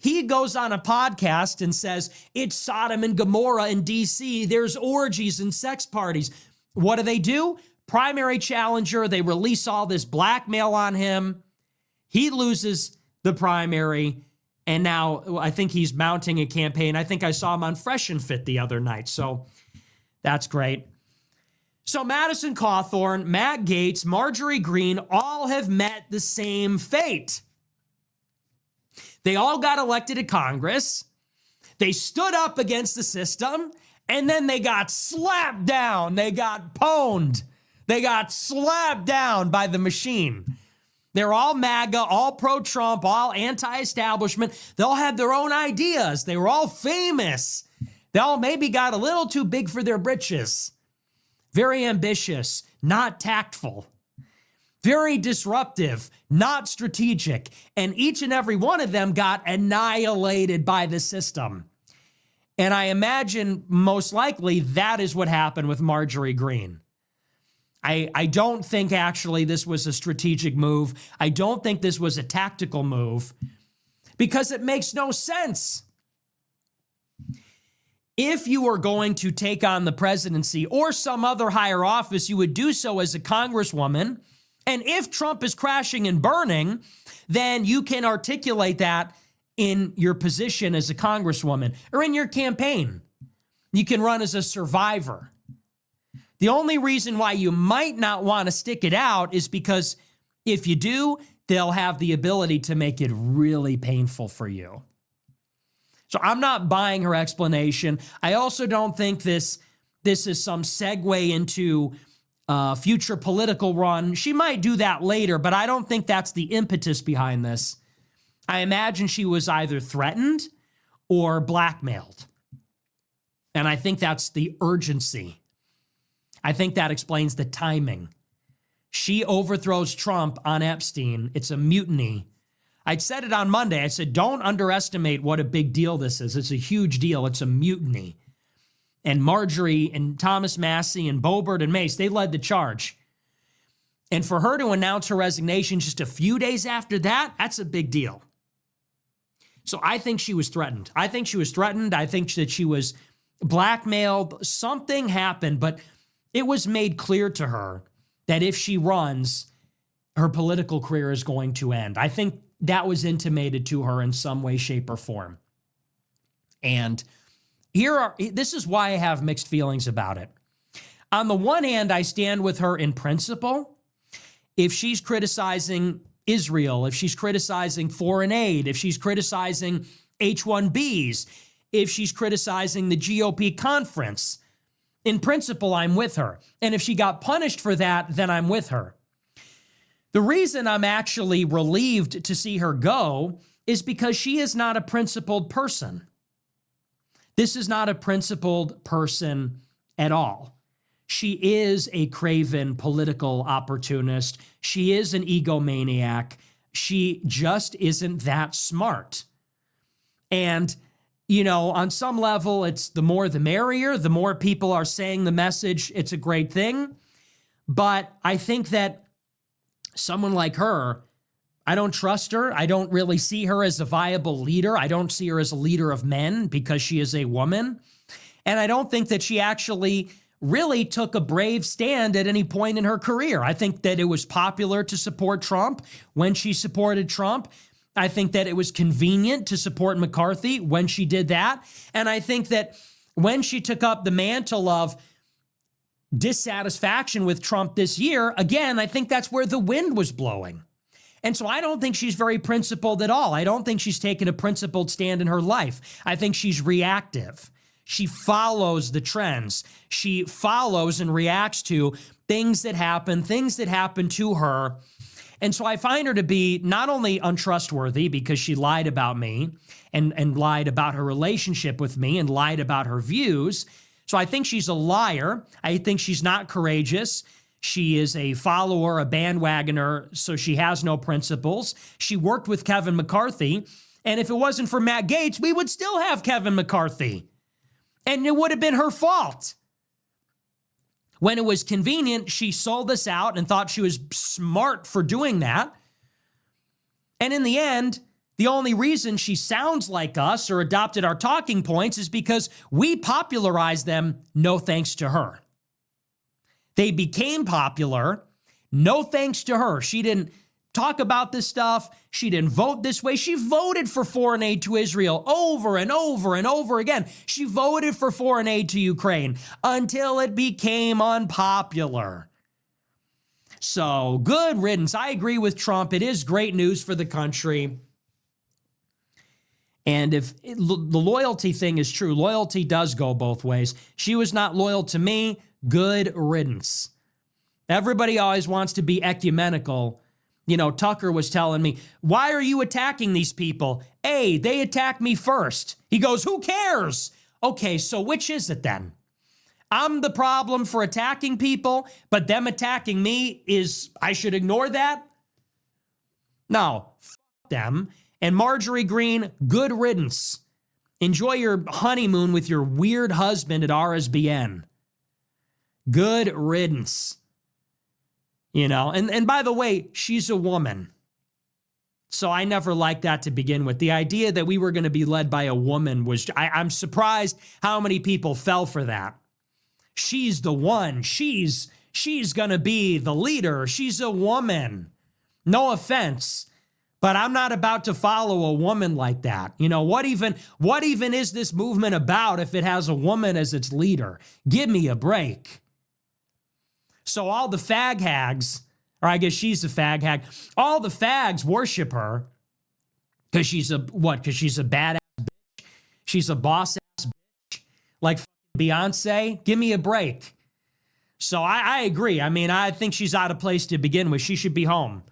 He goes on a podcast and says, it's Sodom and Gomorrah in DC. There's orgies and sex parties. What do? Primary challenger. They release all this blackmail on him. He loses the primary. And now I think he's mounting a campaign. I think I saw him on Fresh and Fit the other night. So that's great. So Madison Cawthorn, Matt Gaetz, Marjorie Greene all have met the same fate. They all got elected to Congress. They stood up against the system, and then they got slapped down. They got pwned. They got slapped down by the machine. They're all MAGA, all pro-Trump, all anti-establishment. They all had their own ideas. They were all famous. They all maybe got a little too big for their britches. Very ambitious, not tactful. Very disruptive, not strategic. And each and every one of them got annihilated by the system. And I imagine most likely that is what happened with Marjorie Greene. I don't think actually this was a strategic move. I don't think this was a tactical move because it makes no sense. If you were going to take on the presidency or some other higher office, you would do so as a congresswoman. And if Trump is crashing and burning, then you can articulate that in your position as a congresswoman or in your campaign. You can run as a survivor. The only reason why you might not want to stick it out is because if you do, they'll have the ability to make it really painful for you. So I'm not buying her explanation. I also don't think this is some segue into a future political run. She might do that later, but I don't think that's the impetus behind this. I imagine she was either threatened or blackmailed. And I think that's the urgency. I think that explains the timing. She overthrows Trump on Epstein. It's a mutiny. I said it on Monday. I said, don't underestimate what a big deal this is. It's a huge deal. It's a mutiny. And Marjorie and Thomas Massie and Boebert and Mace, they led the charge. And for her to announce her resignation just a few days after that, that's a big deal. So I think she was threatened. I think that she was blackmailed. Something happened, but it was made clear to her that if she runs, her political career is going to end. I think that was intimated to her in some way, shape, or form. And this is why I have mixed feelings about it. On the one hand, I stand with her in principle. If she's criticizing Israel, if she's criticizing foreign aid, if she's criticizing H-1Bs, if she's criticizing the GOP conference, in principle, I'm with her. And if she got punished for that, then I'm with her. The reason I'm actually relieved to see her go is because she is not a principled person. This is not a principled person at all. She is a craven political opportunist. She is an egomaniac. She just isn't that smart. And you know, on some level, it's the more the merrier. The more people are saying the message, it's a great thing. But I think that someone like her, I don't trust her. I don't really see her as a viable leader. I don't see her as a leader of men because she is a woman. And I don't think that she actually really took a brave stand at any point in her career. I think that it was popular to support Trump when she supported Trump. I think that it was convenient to support McCarthy when she did that. And I think that when she took up the mantle of dissatisfaction with Trump this year, again, I think that's where the wind was blowing. And so I don't think she's very principled at all. I don't think she's taken a principled stand in her life. I think she's reactive. She follows the trends. She follows and reacts to things that happen to her. And so I find her to be not only untrustworthy because she lied about me and lied about her relationship with me and lied about her views. So I think she's a liar. I think she's not courageous. She is a follower, a bandwagoner, so she has no principles. She worked with Kevin McCarthy, and if it wasn't for Matt Gaetz, we would still have Kevin McCarthy. And it would have been her fault. When it was convenient, she sold us out and thought she was smart for doing that. And in the end, The only reason she sounds like us or adopted our talking points is because we popularized them, no thanks to her. They became popular, no thanks to her. She didn't talk about this stuff. She didn't vote this way. She voted for foreign aid to Israel over and over and over again. She voted for foreign aid to Ukraine until it became unpopular. So good riddance. I agree with Trump. It is great news for the country. And if the loyalty thing is true, loyalty does go both ways. She was not loyal to me. Good riddance. Everybody always wants to be ecumenical. You know, Tucker was telling me, why are you attacking these people? Hey, they attacked me first. He goes, who cares? Okay, so which is it then? I'm the problem for attacking people, but them attacking me is, I should ignore that? No, f them. And Marjorie Greene, good riddance. Enjoy your honeymoon with your weird husband at RSBN. Good riddance. You know, and by the way, she's a woman. So I never liked that to begin with. The idea that we were going to be led by a woman was, I'm surprised how many people fell for that. She's the one. She's going to be the leader. She's a woman. No offense, but I'm not about to follow a woman like that. You know, what even is this movement about if it has a woman as its leader? Give me a break. So all the fag hags, or I guess she's a fag hag, all the fags worship her because she's a what? Because she's a badass bitch. She's a boss ass bitch. Like Beyonce. Give me a break. So I agree. I mean, I think she's out of place to begin with. She should be home.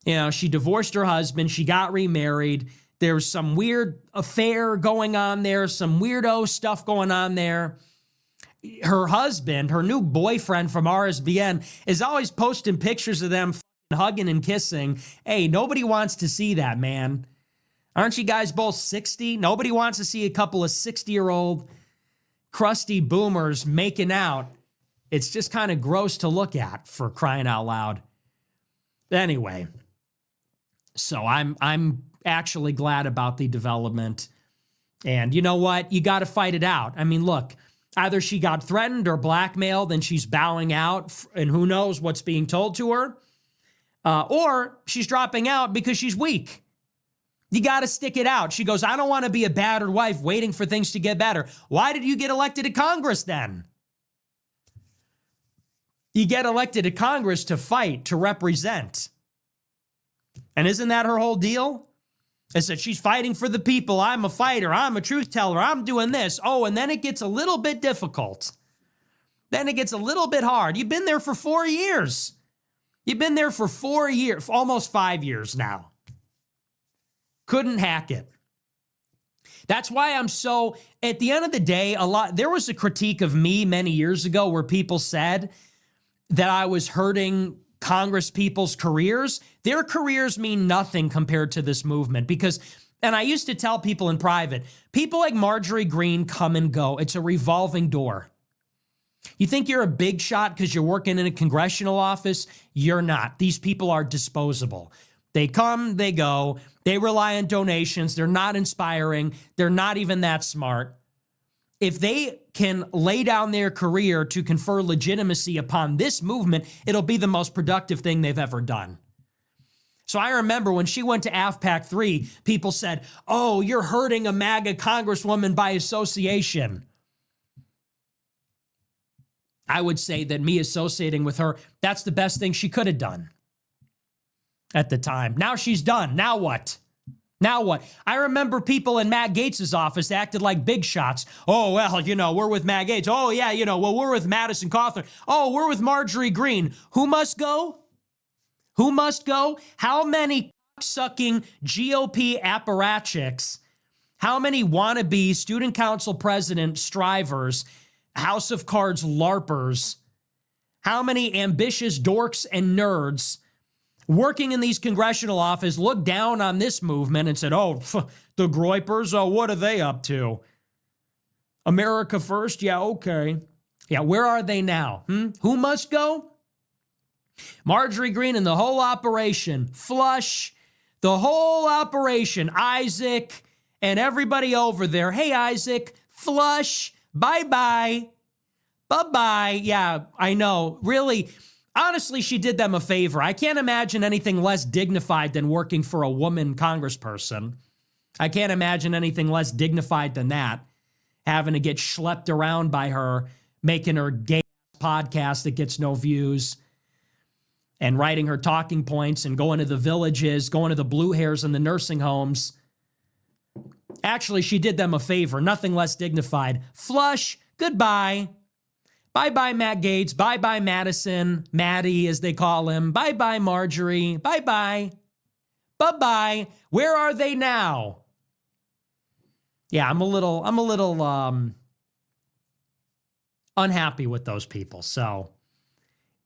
You know, she divorced her husband. She got remarried. There's some weird affair going on there. Some weirdo stuff going on there. Her husband, her new boyfriend from RSBN, is always posting pictures of them hugging and kissing. Hey, nobody wants to see that, man. Aren't you guys both 60? Nobody wants to see a couple of 60-year-old crusty boomers making out. It's just kind of gross to look at, for crying out loud. Anyway, so I'm actually glad about the development. And you know what? You got to fight it out. I mean, look, either she got threatened or blackmailed and she's bowing out and who knows what's being told to her, or she's dropping out because she's weak. You got to stick it out. She goes, I don't want to be a battered wife waiting for things to get better. Why did you get elected to Congress then? You get elected to Congress to fight, to represent. And isn't that her whole deal? Is that she's fighting for the people. I'm a fighter. I'm a truth teller. I'm doing this. Oh, and then it gets a little bit difficult. Then it gets a little bit hard. You've been there for 4 years. You've been there for 4 years, almost 5 years now. Couldn't hack it. That's why I'm so, at the end of the day, there was a critique of me many years ago where people said that I was hurting Congress people's careers. Their careers mean nothing compared to this movement because, and I used to tell people in private, people like Marjorie Greene come and go. It's a revolving door. You think you're a big shot because you're working in a congressional office? You're not. These people are disposable. They come, they go. They rely on donations. They're not inspiring. They're not even that smart. If they can lay down their career to confer legitimacy upon this movement, it'll be the most productive thing they've ever done. So I remember when she went to AFPAC 3, people said, oh, you're hurting a MAGA congresswoman by association. I would say that me associating with her, that's the best thing she could have done at the time. Now she's done. Now what? Now what? I remember people in Matt Gaetz's office acted like big shots. Oh, well, you know, we're with Matt Gaetz. Oh, yeah, you know, well, we're with Madison Cawthorn. Oh, we're with Marjorie Greene. Who must go? Who must go? How many sucking GOP apparatchiks, how many wannabe student council president strivers, House of Cards LARPers, how many ambitious dorks and nerds working in these congressional offices looked down on this movement and said, oh, the Groypers, oh, what are they up to? America First? Yeah, okay. Yeah, where are they now? Who must go? Marjorie Greene and the whole operation. Flush. The whole operation, Isaac and everybody over there. Hey, Isaac, flush, bye-bye, bye-bye. Yeah, I know. Really, honestly, she did them a favor. I can't imagine anything less dignified than working for a woman congressperson. I can't imagine anything less dignified than that, having to get schlepped around by her, making her gay podcast that gets no views, and writing her talking points and going to the villages, going to the blue hairs in the nursing homes. Actually, she did them a favor, nothing less dignified. Flush, goodbye. Bye-bye, Matt Gaetz. Bye-bye, Madison. Maddie, as they call him. Bye-bye, Marjorie. Bye-bye. Bye-bye. Where are they now? Yeah, I'm a little unhappy with those people. So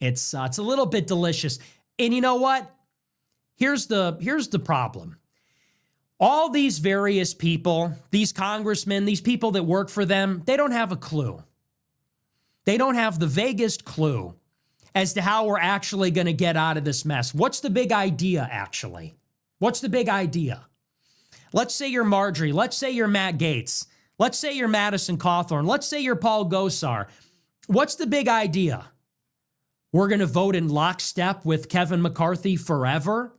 it's a little bit delicious. And you know what? Here's the problem. All these various people, these congressmen, these people that work for them, they don't have a clue. They don't have the vaguest clue as to how we're actually going to get out of this mess. What's the big idea, actually? What's the big idea? Let's say you're Marjorie. Let's say you're Matt Gaetz. Let's say you're Madison Cawthorn. Let's say you're Paul Gosar. What's the big idea? We're going to vote in lockstep with Kevin McCarthy forever?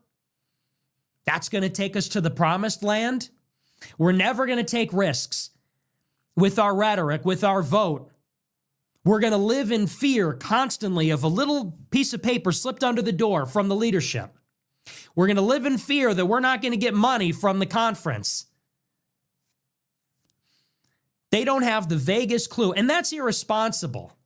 That's going to take us to the promised land? We're never going to take risks with our rhetoric, with our vote. We're going to live in fear constantly of a little piece of paper slipped under the door from the leadership. We're going to live in fear that we're not going to get money from the conference. They don't have the vaguest clue, and that's irresponsible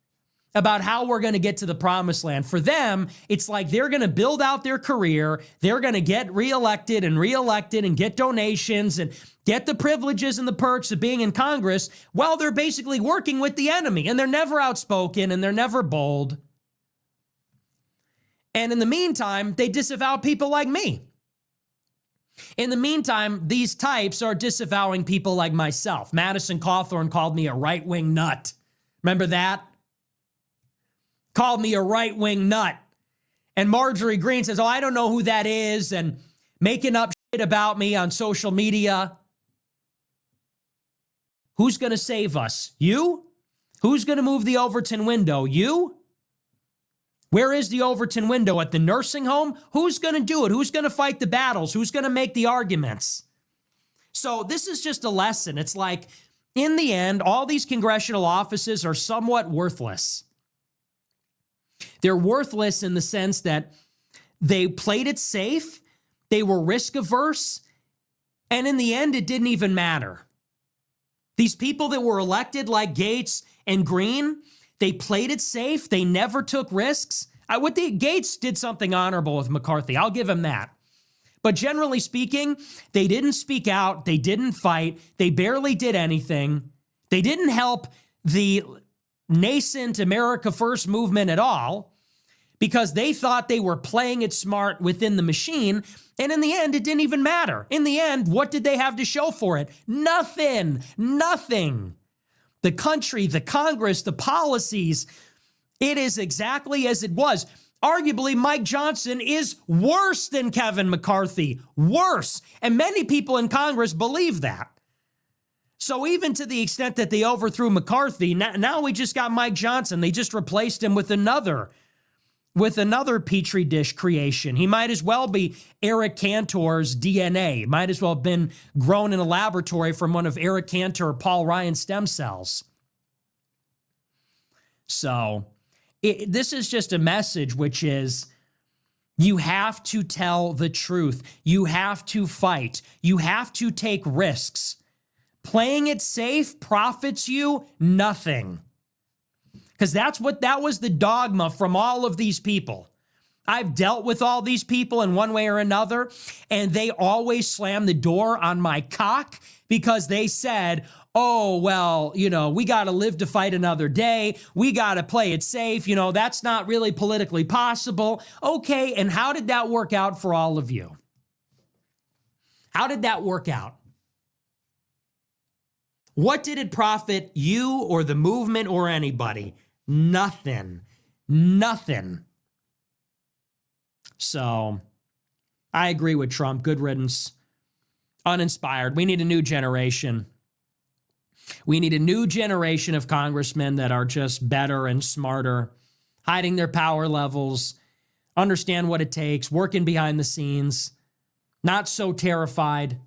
about how we're going to get to the promised land. For them, it's like they're going to build out their career, they're going to get reelected and get donations and get the privileges and the perks of being in Congress while they're basically working with the enemy, and they're never outspoken and they're never bold. And in the meantime, they disavow people like me. In the meantime, these types are disavowing people like myself. Madison Cawthorn called me a right-wing nut. Remember that? Called me a right-wing nut. And Marjorie Greene says, oh, I don't know who that is, and making up shit about me on social media. Who's going to save us? You? Who's going to move the Overton window? You? Where is the Overton window? At the nursing home? Who's going to do it? Who's going to fight the battles? Who's going to make the arguments? So this is just a lesson. It's like, in the end, all these congressional offices are somewhat worthless. They're worthless in the sense that they played it safe, they were risk averse, and in the end, it didn't even matter. These people that were elected like Gaetz and Greene, they played it safe. They never took risks. Gaetz did something honorable with McCarthy. I'll give him that. But generally speaking, they didn't speak out. They didn't fight. They barely did anything. They didn't help the nascent America First movement at all because they thought they were playing it smart within the machine. And in the end, it didn't even matter. In the end, what did they have to show for it? Nothing. Nothing. The country, the Congress, the policies, it is exactly as it was. Arguably, Mike Johnson is worse than Kevin McCarthy. Worse. And many people in Congress believe that. So even to the extent that they overthrew McCarthy, now we just got Mike Johnson. They just replaced him with another Petri dish creation. He might as well be Eric Cantor's DNA. Might as well have been grown in a laboratory from one of Eric Cantor or Paul Ryan's stem cells. So this is just a message, which is you have to tell the truth. You have to fight. You have to take risks. Playing it safe profits you nothing. Because that was the dogma from all of these people. I've dealt with all these people in one way or another, and they always slam the door on my cock because they said, oh, well, we got to live to fight another day. We got to play it safe. That's not really politically possible. Okay, and how did that work out for all of you? How did that work out? What did it profit you or the movement or anybody? Nothing. Nothing. So I agree with Trump. Good riddance. Uninspired. We need a new generation. We need a new generation of congressmen that are just better and smarter, hiding their power levels, understand what it takes, working behind the scenes, not so terrified.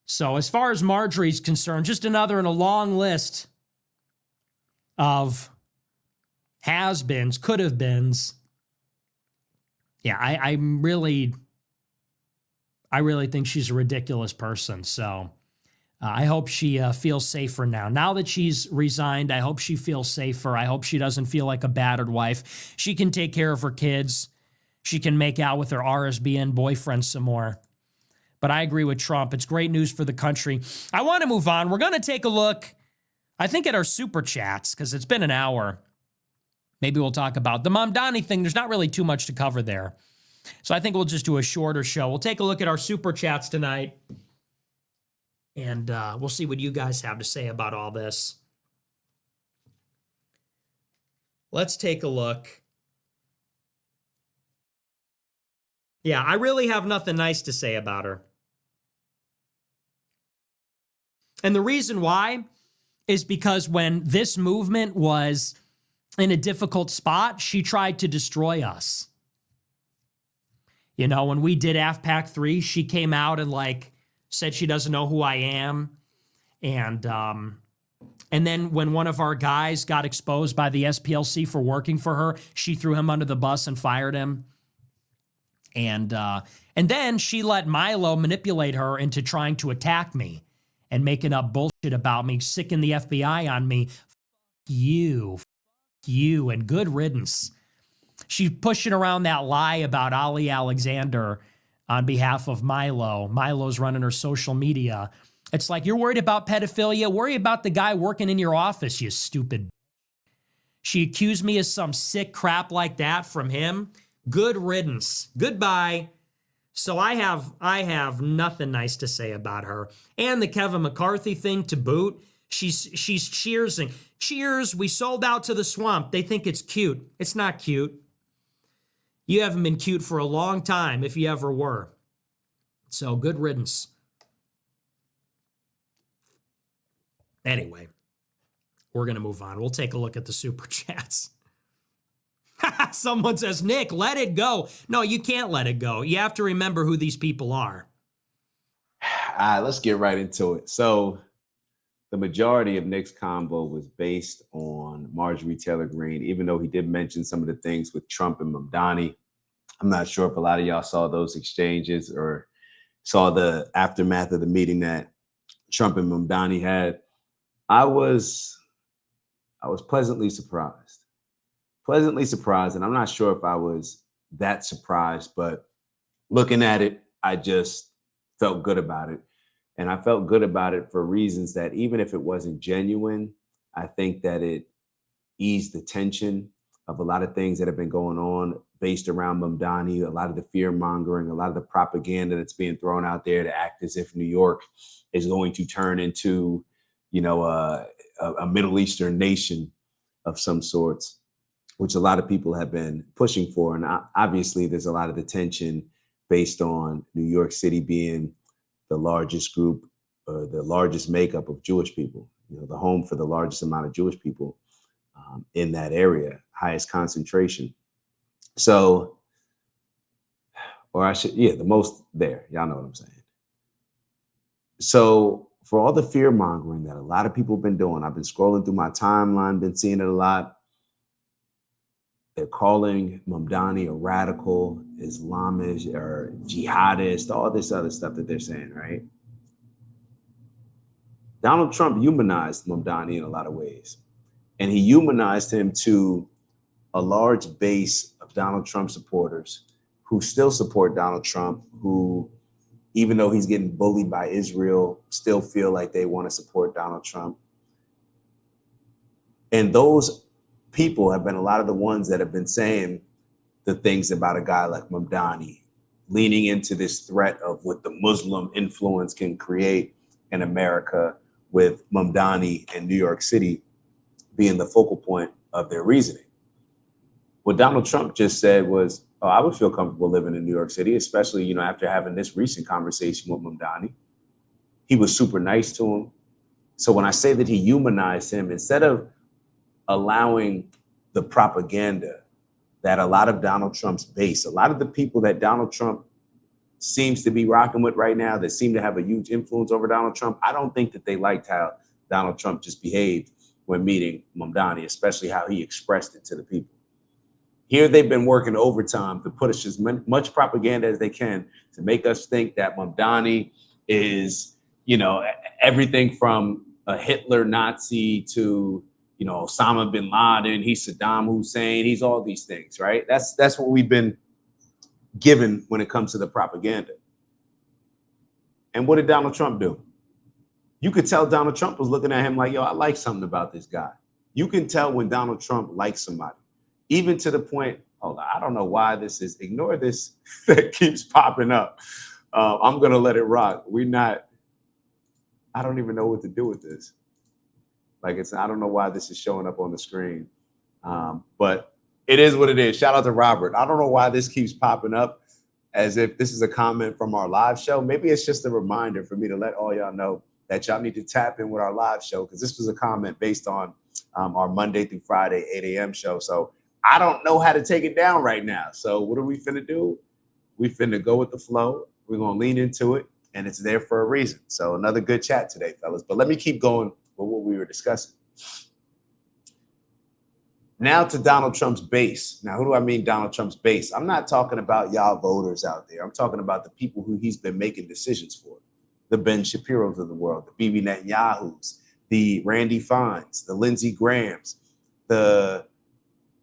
So as far as Marjorie's concerned, just another in a long list of has-beens, could-have-beens. Yeah, I really think she's a ridiculous person. So I hope she feels safer now. Now that she's resigned, I hope she feels safer. I hope she doesn't feel like a battered wife. She can take care of her kids. She can make out with her RSBN boyfriend some more. But I agree with Trump. It's great news for the country. I want to move on. We're going to take a look, I think, at our super chats because it's been an hour. Maybe we'll talk about the Mamdani thing. There's not really too much to cover there. So I think we'll just do a shorter show. We'll take a look at our super chats tonight. And we'll see what you guys have to say about all this. Let's take a look. Yeah, I really have nothing nice to say about her. And the reason why is because when this movement was in a difficult spot, she tried to destroy us. You know, when we did AFPAC 3, she came out and said she doesn't know who I am. And then when one of our guys got exposed by the SPLC for working for her, she threw him under the bus and fired him. And then she let Milo manipulate her into trying to attack me and making up bullshit about me, sicking the FBI on me. Fuck you, and good riddance. She's pushing around that lie about Ali Alexander on behalf of Milo. Milo's running her social media. It's like, you're worried about pedophilia? Worry about the guy working in your office, you stupid. She accused me of some sick crap like that from him. Good riddance. Goodbye. So I have nothing nice to say about her. And the Kevin McCarthy thing to boot. She's cheersing. Cheers, we sold out to the swamp. They think it's cute. It's not cute. You haven't been cute for a long time, if you ever were. So good riddance. Anyway, we're going to move on. We'll take a look at the super chats. Someone says, Nick, let it go. No, you can't let it go. You have to remember who these people are. All right, let's get right into it. So the majority of Nick's combo was based on Marjorie Taylor Greene, even though he did mention some of the things with Trump and Mamdani. I'm not sure if a lot of y'all saw those exchanges or saw the aftermath of the meeting that Trump and Mamdani had. I was pleasantly surprised. And I'm not sure if I was that surprised, but looking at it, I just felt good about it. And I felt good about it for reasons that even if it wasn't genuine, I think that it eased the tension of a lot of things that have been going on based around Mamdani, a lot of the fear mongering, a lot of the propaganda that's being thrown out there to act as if New York is going to turn into, a Middle Eastern nation of some sorts, which a lot of people have been pushing for. And obviously there's a lot of the tension based on New York City being the largest group, the largest makeup of Jewish people, the home for the largest amount of Jewish people in that area, highest concentration. So, the most there, y'all know what I'm saying. So for all the fear mongering that a lot of people have been doing, I've been scrolling through my timeline, been seeing it a lot. They're calling Mamdani a radical Islamist or jihadist, all this other stuff that they're saying, right? Donald Trump humanized Mamdani in a lot of ways. And he humanized him to a large base of Donald Trump supporters who still support Donald Trump, who, even though he's getting bullied by Israel, still feel like they want to support Donald Trump. And those people have been a lot of the ones that have been saying the things about a guy like Mamdani, leaning into this threat of what the Muslim influence can create in America, with Mamdani and New York City being the focal point of their reasoning. What Donald Trump just said was, oh, I would feel comfortable living in New York City, especially, you know, after having this recent conversation with Mamdani. He was super nice to him. So when I say that he humanized him, instead of allowing the propaganda that a lot of Donald Trump's base, a lot of the people that Donald Trump seems to be rocking with right now, that seem to have a huge influence over Donald Trump, I don't think that they liked how Donald Trump just behaved when meeting Mamdani, especially how he expressed it to the people. Here they've been working overtime to push as much propaganda as they can to make us think that Mamdani is, you know, everything from a Hitler Nazi to, you know, Osama bin Laden, he's Saddam Hussein, he's all these things, right? That's what we've been given when it comes to the propaganda. And what did Donald Trump do? You could tell Donald Trump was looking at him like, yo, I like something about this guy. You can tell when Donald Trump likes somebody, even to the point, hold on, I don't know why this is, ignore this that keeps popping up. I'm going to let it rock. I don't even know what to do with this. Like I don't know why this is showing up on the screen, but it is what it is. Shout out to Robert. I don't know why this keeps popping up as if this is a comment from our live show. Maybe it's just a reminder for me to let all y'all know that y'all need to tap in with our live show, because this was a comment based on our Monday through Friday 8 a.m. show. So I don't know how to take it down right now. So what are we finna do? We finna go with the flow. We're gonna lean into it, and it's there for a reason. So another good chat today, fellas. But let me keep going with what we were discussing. Now to Donald Trump's base. Now, who do I mean Donald Trump's base? I'm not talking about y'all voters out there. I'm talking about the people who he's been making decisions for. The Ben Shapiros of the world, the Bibi Netanyahus, the Randy Fines, the Lindsey Grahams, the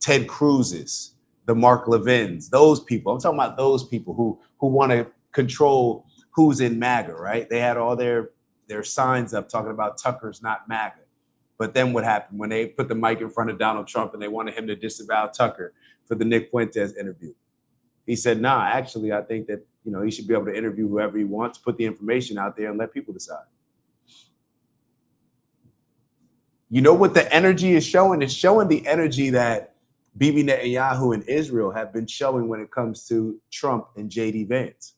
Ted Cruzes, the Mark Levins, those people. I'm talking about those people who want to control who's in MAGA, right? They had all their signs up talking about Tucker's not MAGA. But then what happened when they put the mic in front of Donald Trump and they wanted him to disavow Tucker for the Nick Fuentes interview? He said, nah, actually, I think that, you know, he should be able to interview whoever he wants, put the information out there and let people decide. You know what the energy is showing? It's showing the energy that Bibi Netanyahu and Israel have been showing when it comes to Trump and JD Vance,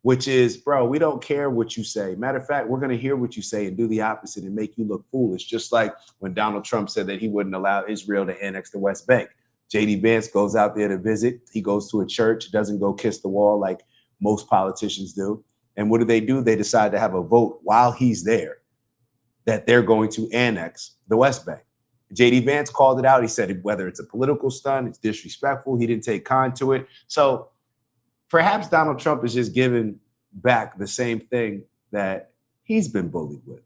which is, bro, we don't care what you say. Matter of fact, we're going to hear what you say and do the opposite and make you look foolish. Just like when Donald Trump said that he wouldn't allow Israel to annex the West Bank. JD Vance goes out there to visit. He goes to a church, doesn't go kiss the wall like most politicians do. And what do? They decide to have a vote while he's there that they're going to annex the West Bank. JD Vance called it out. He said whether it's a political stunt, it's disrespectful. He didn't take kind to it. So perhaps Donald Trump is just giving back the same thing that he's been bullied with.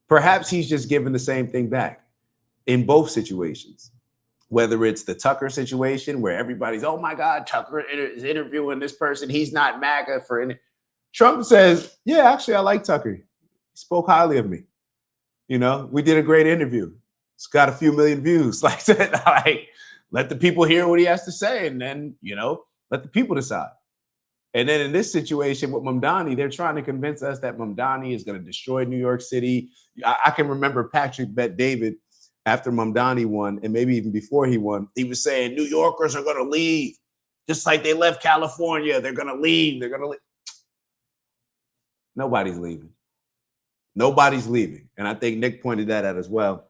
Perhaps he's just giving the same thing back in both situations. Whether it's the Tucker situation where everybody's, oh my God, Tucker is interviewing this person. He's not MAGA for any. Trump says, yeah, actually, I like Tucker. He spoke highly of me. You know, we did a great interview. It's got a few million views. Like let the people hear what he has to say. And then, you know, let the people decide. And then in this situation with Mamdani, they're trying to convince us that Mamdani is going to destroy New York City. I can remember Patrick Bet David after Mamdani won, and maybe even before he won, he was saying New Yorkers are going to leave, just like they left California. They're going to leave. They're going to leave. Nobody's leaving. Nobody's leaving. And I think Nick pointed that out as well.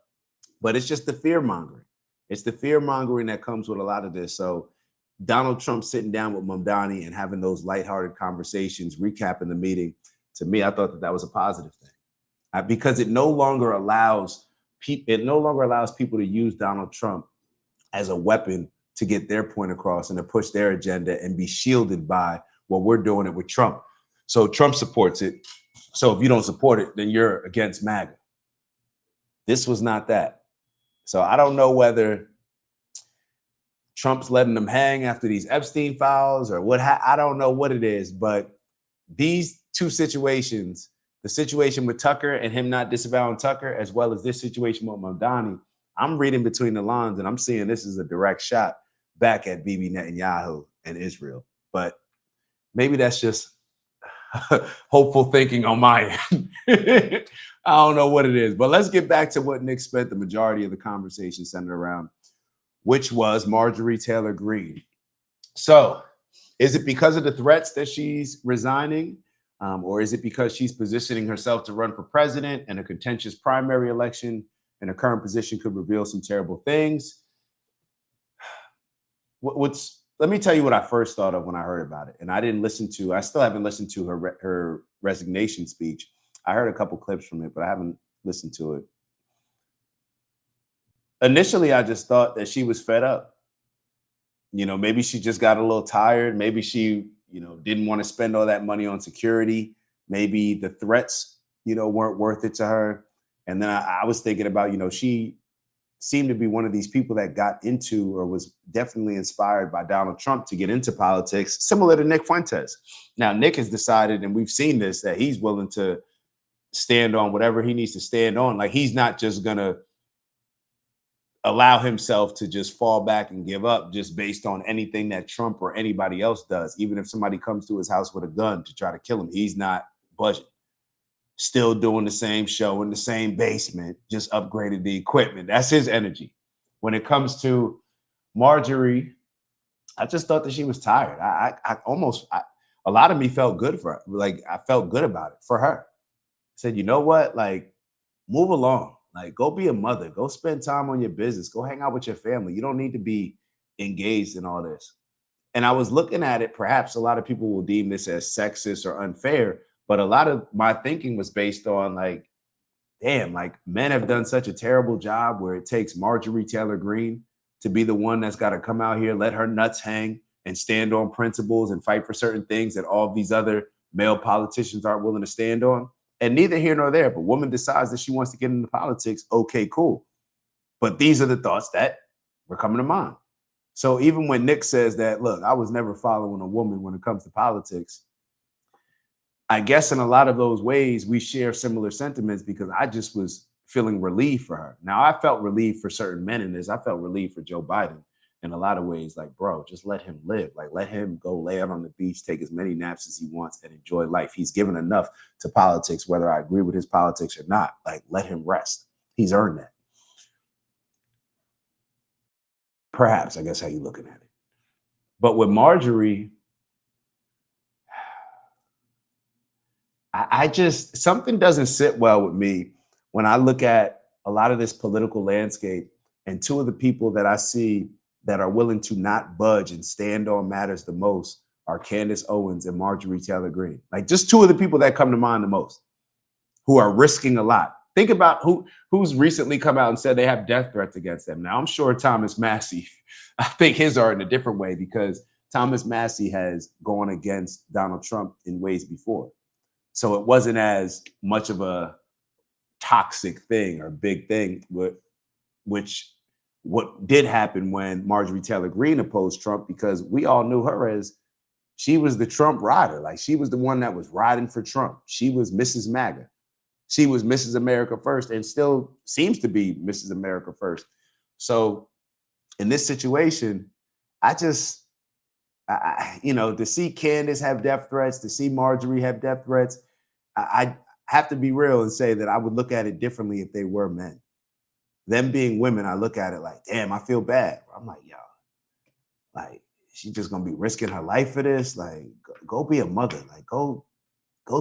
But it's just the fear mongering. It's the fear mongering that comes with a lot of this. So Donald Trump sitting down with Mamdani and having those lighthearted conversations, recapping the meeting, to me, I thought that was a positive thing, because it no longer allows people to use Donald Trump as a weapon to get their point across and to push their agenda and be shielded by, well, we're doing it with Trump. So Trump supports it. So if you don't support it, then you're against MAGA. This was not that. So I don't know whether Trump's letting them hang after these Epstein files or what. I don't know what it is, but these two situations, the situation with Tucker and him not disavowing Tucker, as well as this situation with Mamdani, I'm reading between the lines and I'm seeing this is a direct shot back at Bibi Netanyahu and Israel. But maybe that's just hopeful thinking on my end. I don't know what it is, but let's get back to what Nick spent the majority of the conversation centered around. which was Marjorie Taylor Greene. So is it because of the threats that she's resigning? Or is it because she's positioning herself to run for president and a contentious primary election and her current position could reveal some terrible things? Let me tell you what I first thought of when I heard about it. And I still haven't listened to her resignation speech. I heard a couple clips from it, but I haven't listened to it. Initially, I just thought that she was fed up. Maybe she just got a little tired. Maybe she, didn't want to spend all that money on security. Maybe the threats, weren't worth it to her. And then I was thinking about, she seemed to be one of these people that got into or was definitely inspired by Donald Trump to get into politics, similar to Nick Fuentes. Now, Nick has decided, and we've seen this, that he's willing to stand on whatever he needs to stand on. Like, he's not just going to allow himself to just fall back and give up just based on anything that Trump or anybody else does. Even if somebody comes to his house with a gun to try to kill him, he's not budging. Still doing the same show in the same basement, just upgraded the equipment. That's his energy. When it comes to Marjorie, I just thought that she was tired. A lot of me felt good for her. Like, I felt good about it for her. I said, you know what? Like, move along. Like, go be a mother. Go spend time on your business. Go hang out with your family. You don't need to be engaged in all this. And I was looking at it, perhaps a lot of people will deem this as sexist or unfair, but a lot of my thinking was based on like, damn, like men have done such a terrible job where it takes Marjorie Taylor Greene to be the one that's got to come out here, let her nuts hang and stand on principles and fight for certain things that all these other male politicians aren't willing to stand on. And neither here nor there, but woman decides that she wants to get into politics. Okay, cool. But these are the thoughts that were coming to mind. So even when Nick says that, look, I was never following a woman when it comes to politics, I guess in a lot of those ways, we share similar sentiments because I just was feeling relief for her. Now, I felt relief for certain men in this. I felt relief for Joe Biden in a lot of ways. Like, bro, just let him live. Like, let him go lay out on the beach, take as many naps as he wants and enjoy life. He's given enough to politics, whether I agree with his politics or not. Like, let him rest. He's earned that. Perhaps, I guess, how you looking at it. But with Marjorie, I just, something doesn't sit well with me when I look at a lot of this political landscape and two of the people that I see that are willing to not budge and stand on matters the most are Candace Owens and Marjorie Taylor Greene. Like, just two of the people that come to mind the most who are risking a lot. Think about who's recently come out and said they have death threats against them. Now, I'm sure Thomas Massey, I think his are in a different way because Thomas Massey has gone against Donald Trump in ways before. So it wasn't as much of a toxic thing or big thing, which what did happen when Marjorie Taylor Greene opposed Trump, because we all knew her as she was the Trump rider. Like, she was the one that was riding for Trump. She was Mrs. MAGA. She was Mrs. America First and still seems to be Mrs. America First. So in this situation, to see Candace have death threats, to see Marjorie have death threats, I have to be real and say that I would look at it differently if they were men. Them being women, I look at it like, damn, I feel bad. I'm like, yo, like, she's just gonna be risking her life for this. Like, go be a mother. Like, go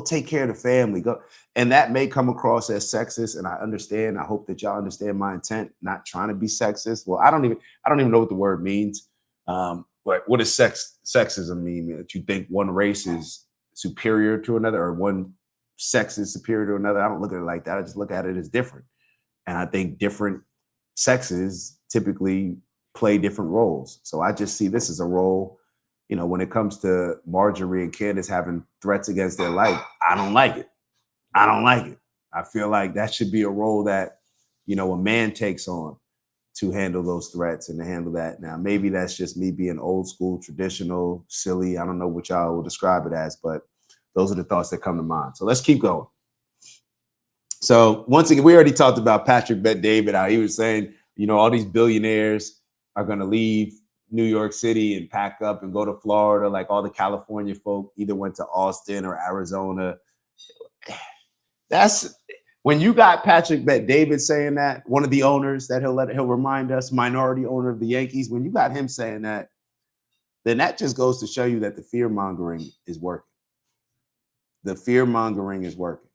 take care of the family. Go. And that may come across as sexist, and I understand. I hope that y'all understand my intent, not trying to be sexist. Well, I don't even know what the word means. But what does sexism mean? That you think one race is superior to another, or one sex is superior to another? I don't look at it like that. I just look at it as different. And I think different sexes typically play different roles. So I just see this as a role, when it comes to Marjorie and Candace having threats against their life. I don't like it. I feel like that should be a role that, a man takes on to handle those threats and to handle that. Now, maybe that's just me being old school, traditional, silly. I don't know what y'all will describe it as, but those are the thoughts that come to mind. So let's keep going. So once again, we already talked about Patrick Bet-David, how he was saying, all these billionaires are going to leave New York City and pack up and go to Florida. Like, all the California folk either went to Austin or Arizona. when you got Patrick Bet-David saying that, one of the owners that he'll remind us, minority owner of the Yankees, when you got him saying that, then that just goes to show you that the fear mongering is working. The fear mongering is working.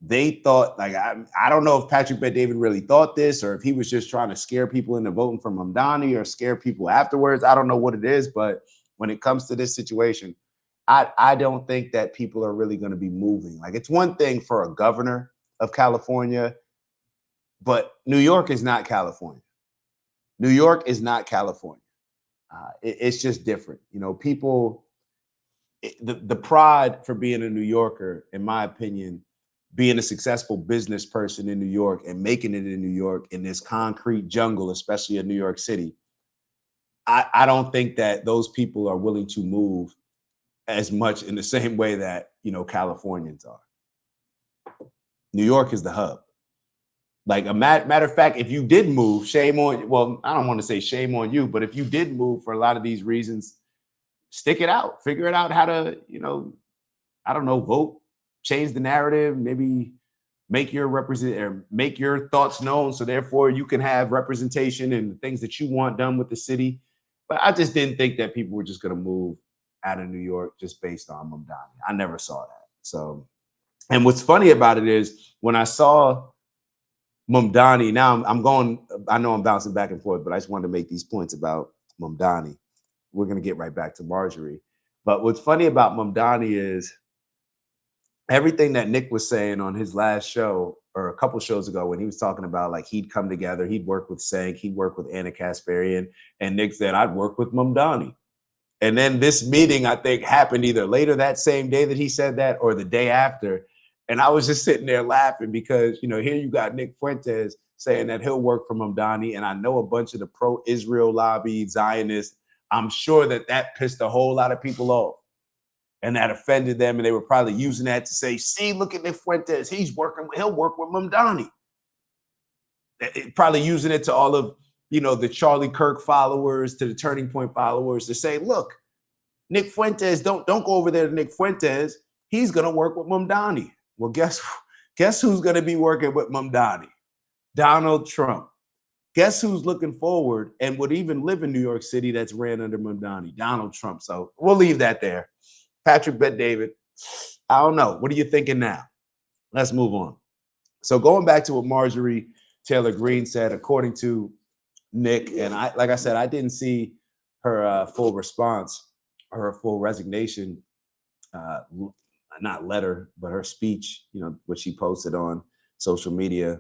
They thought, like, I don't know if Patrick Bet-David really thought this or if he was just trying to scare people into voting for Mamdani or scare people afterwards. I don't know what it is, but when it comes to this situation, I don't think that people are really going to be moving. Like, it's one thing for a governor of California, but New York is not California. New York is not California. It's just different. You know, people, the pride for being a New Yorker, in my opinion, being a successful business person in New York and making it in New York in this concrete jungle, especially in New York City, I don't think that those people are willing to move as much in the same way that, you know, Californians are. New York is the hub. Like, a matter of fact, if you did move, shame on, well, I don't want to say shame on you, but if you did move for a lot of these reasons, stick it out, figure it out how to, you know, I don't know, vote, change the narrative, maybe make your thoughts known. So therefore you can have representation and the things that you want done with the city. But I just didn't think that people were just going to move out of New York just based on Mamdani. I never saw that. So, and what's funny about it is when I saw Mamdani, now I'm going, I know I'm bouncing back and forth, but I just wanted to make these points about Mamdani. We're going to get right back to Marjorie. But what's funny about Mamdani is everything that Nick was saying on his last show or a couple shows ago when he was talking about, like, he'd come together, he'd work with Sank, he'd work with Anna Kasparian, and Nick said, I'd work with Mamdani. And then this meeting, I think, happened either later that same day that he said that or the day after. And I was just sitting there laughing because, you know, here you got Nick Fuentes saying that he'll work for Mamdani. And I know a bunch of the pro-Israel lobby, Zionists, I'm sure that that pissed a whole lot of people off. And that offended them. And they were probably using that to say, see, look at Nick Fuentes. He'll work with Mamdani. Probably using it to all of, you know, the Charlie Kirk followers, to the Turning Point followers, to say, look, Nick Fuentes, don't go over there to Nick Fuentes. He's going to work with Mamdani. Well, guess who's going to be working with Mamdani? Donald Trump. Guess who's looking forward and would even live in New York City that's ran under Mamdani? Donald Trump. So we'll leave that there. Patrick Bet-David, I don't know. What are you thinking now? Let's move on. So going back to what Marjorie Taylor Greene said, according to Nick, and like I said, I didn't see her full response or her full resignation, not letter, but her speech, you know, what she posted on social media.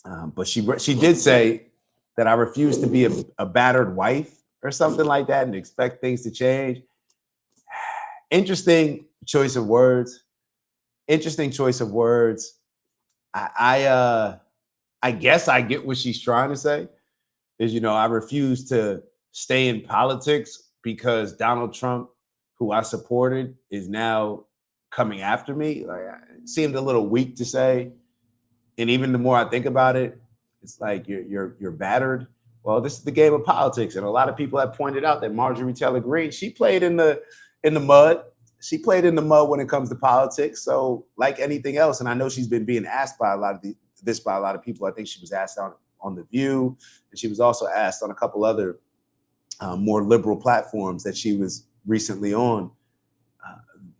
But she did say that I refuse to be a battered wife or something like that and expect things to change. Interesting choice of words. Interesting choice of words. I guess I get what she's trying to say. Is, you know, I refuse to stay in politics because Donald Trump, who I supported, is now coming after me. Like, it seemed a little weak to say. And even the more I think about it, it's like you're battered. Well, this is the game of politics, and a lot of people have pointed out that Marjorie Taylor Greene, she played in the mud. She played in the mud when it comes to politics. So, like anything else, and I know she's been being asked by a lot of people. I think she was asked on The View, and she was also asked on a couple other more liberal platforms that she was recently on.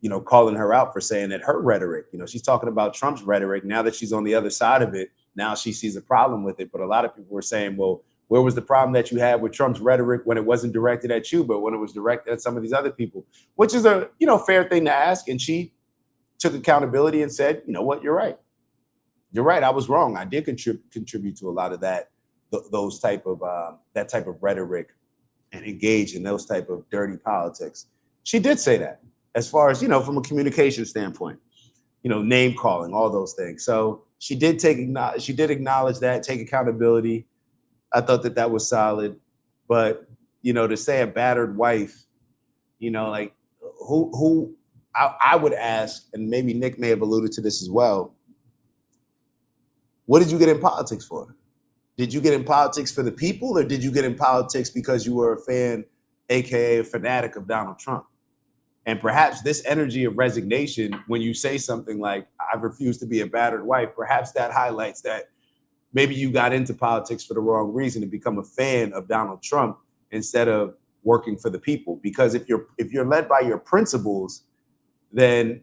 You know, calling her out for saying that her rhetoric, you know, she's talking about Trump's rhetoric. Now that she's on the other side of it, now she sees a problem with it. But a lot of people were saying, well, where was the problem that you had with Trump's rhetoric when it wasn't directed at you, but when it was directed at some of these other people, which is a, you know, fair thing to ask. And she took accountability and said, you know what, you're right. You're right. I was wrong. I did contribute to a lot of that, those type of that type of rhetoric and engage in those type of dirty politics. She did say that. As far as, you know, from a communication standpoint, you know, name calling, all those things. So she did acknowledge that, take accountability. I thought that was solid. But, you know, to say a battered wife, you know, like who I would ask, and maybe Nick may have alluded to this as well. What did you get in politics for? Did you get in politics for the people, or did you get in politics because you were a fan, AKA a fanatic of Donald Trump? And perhaps this energy of resignation, when you say something like, I refuse to be a battered wife, perhaps that highlights that maybe you got into politics for the wrong reason and become a fan of Donald Trump instead of working for the people. Because if you're led by your principles, then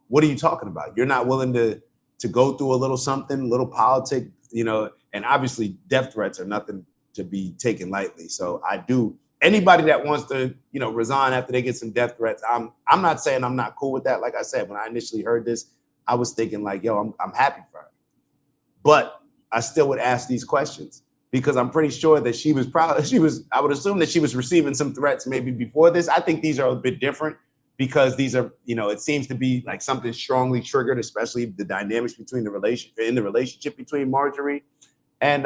what are you talking about? You're not willing to go through a little something, a little politic, and obviously death threats are nothing to be taken lightly. So anybody that wants to, resign after they get some death threats, I'm not saying I'm not cool with that. Like I said, when I initially heard this, I was thinking like, yo, I'm happy for her. But I still would ask these questions because I'm pretty sure that I would assume that she was receiving some threats maybe before this. I think these are a bit different because these are, it seems to be like something strongly triggered, especially the dynamics between the relationship between Marjorie and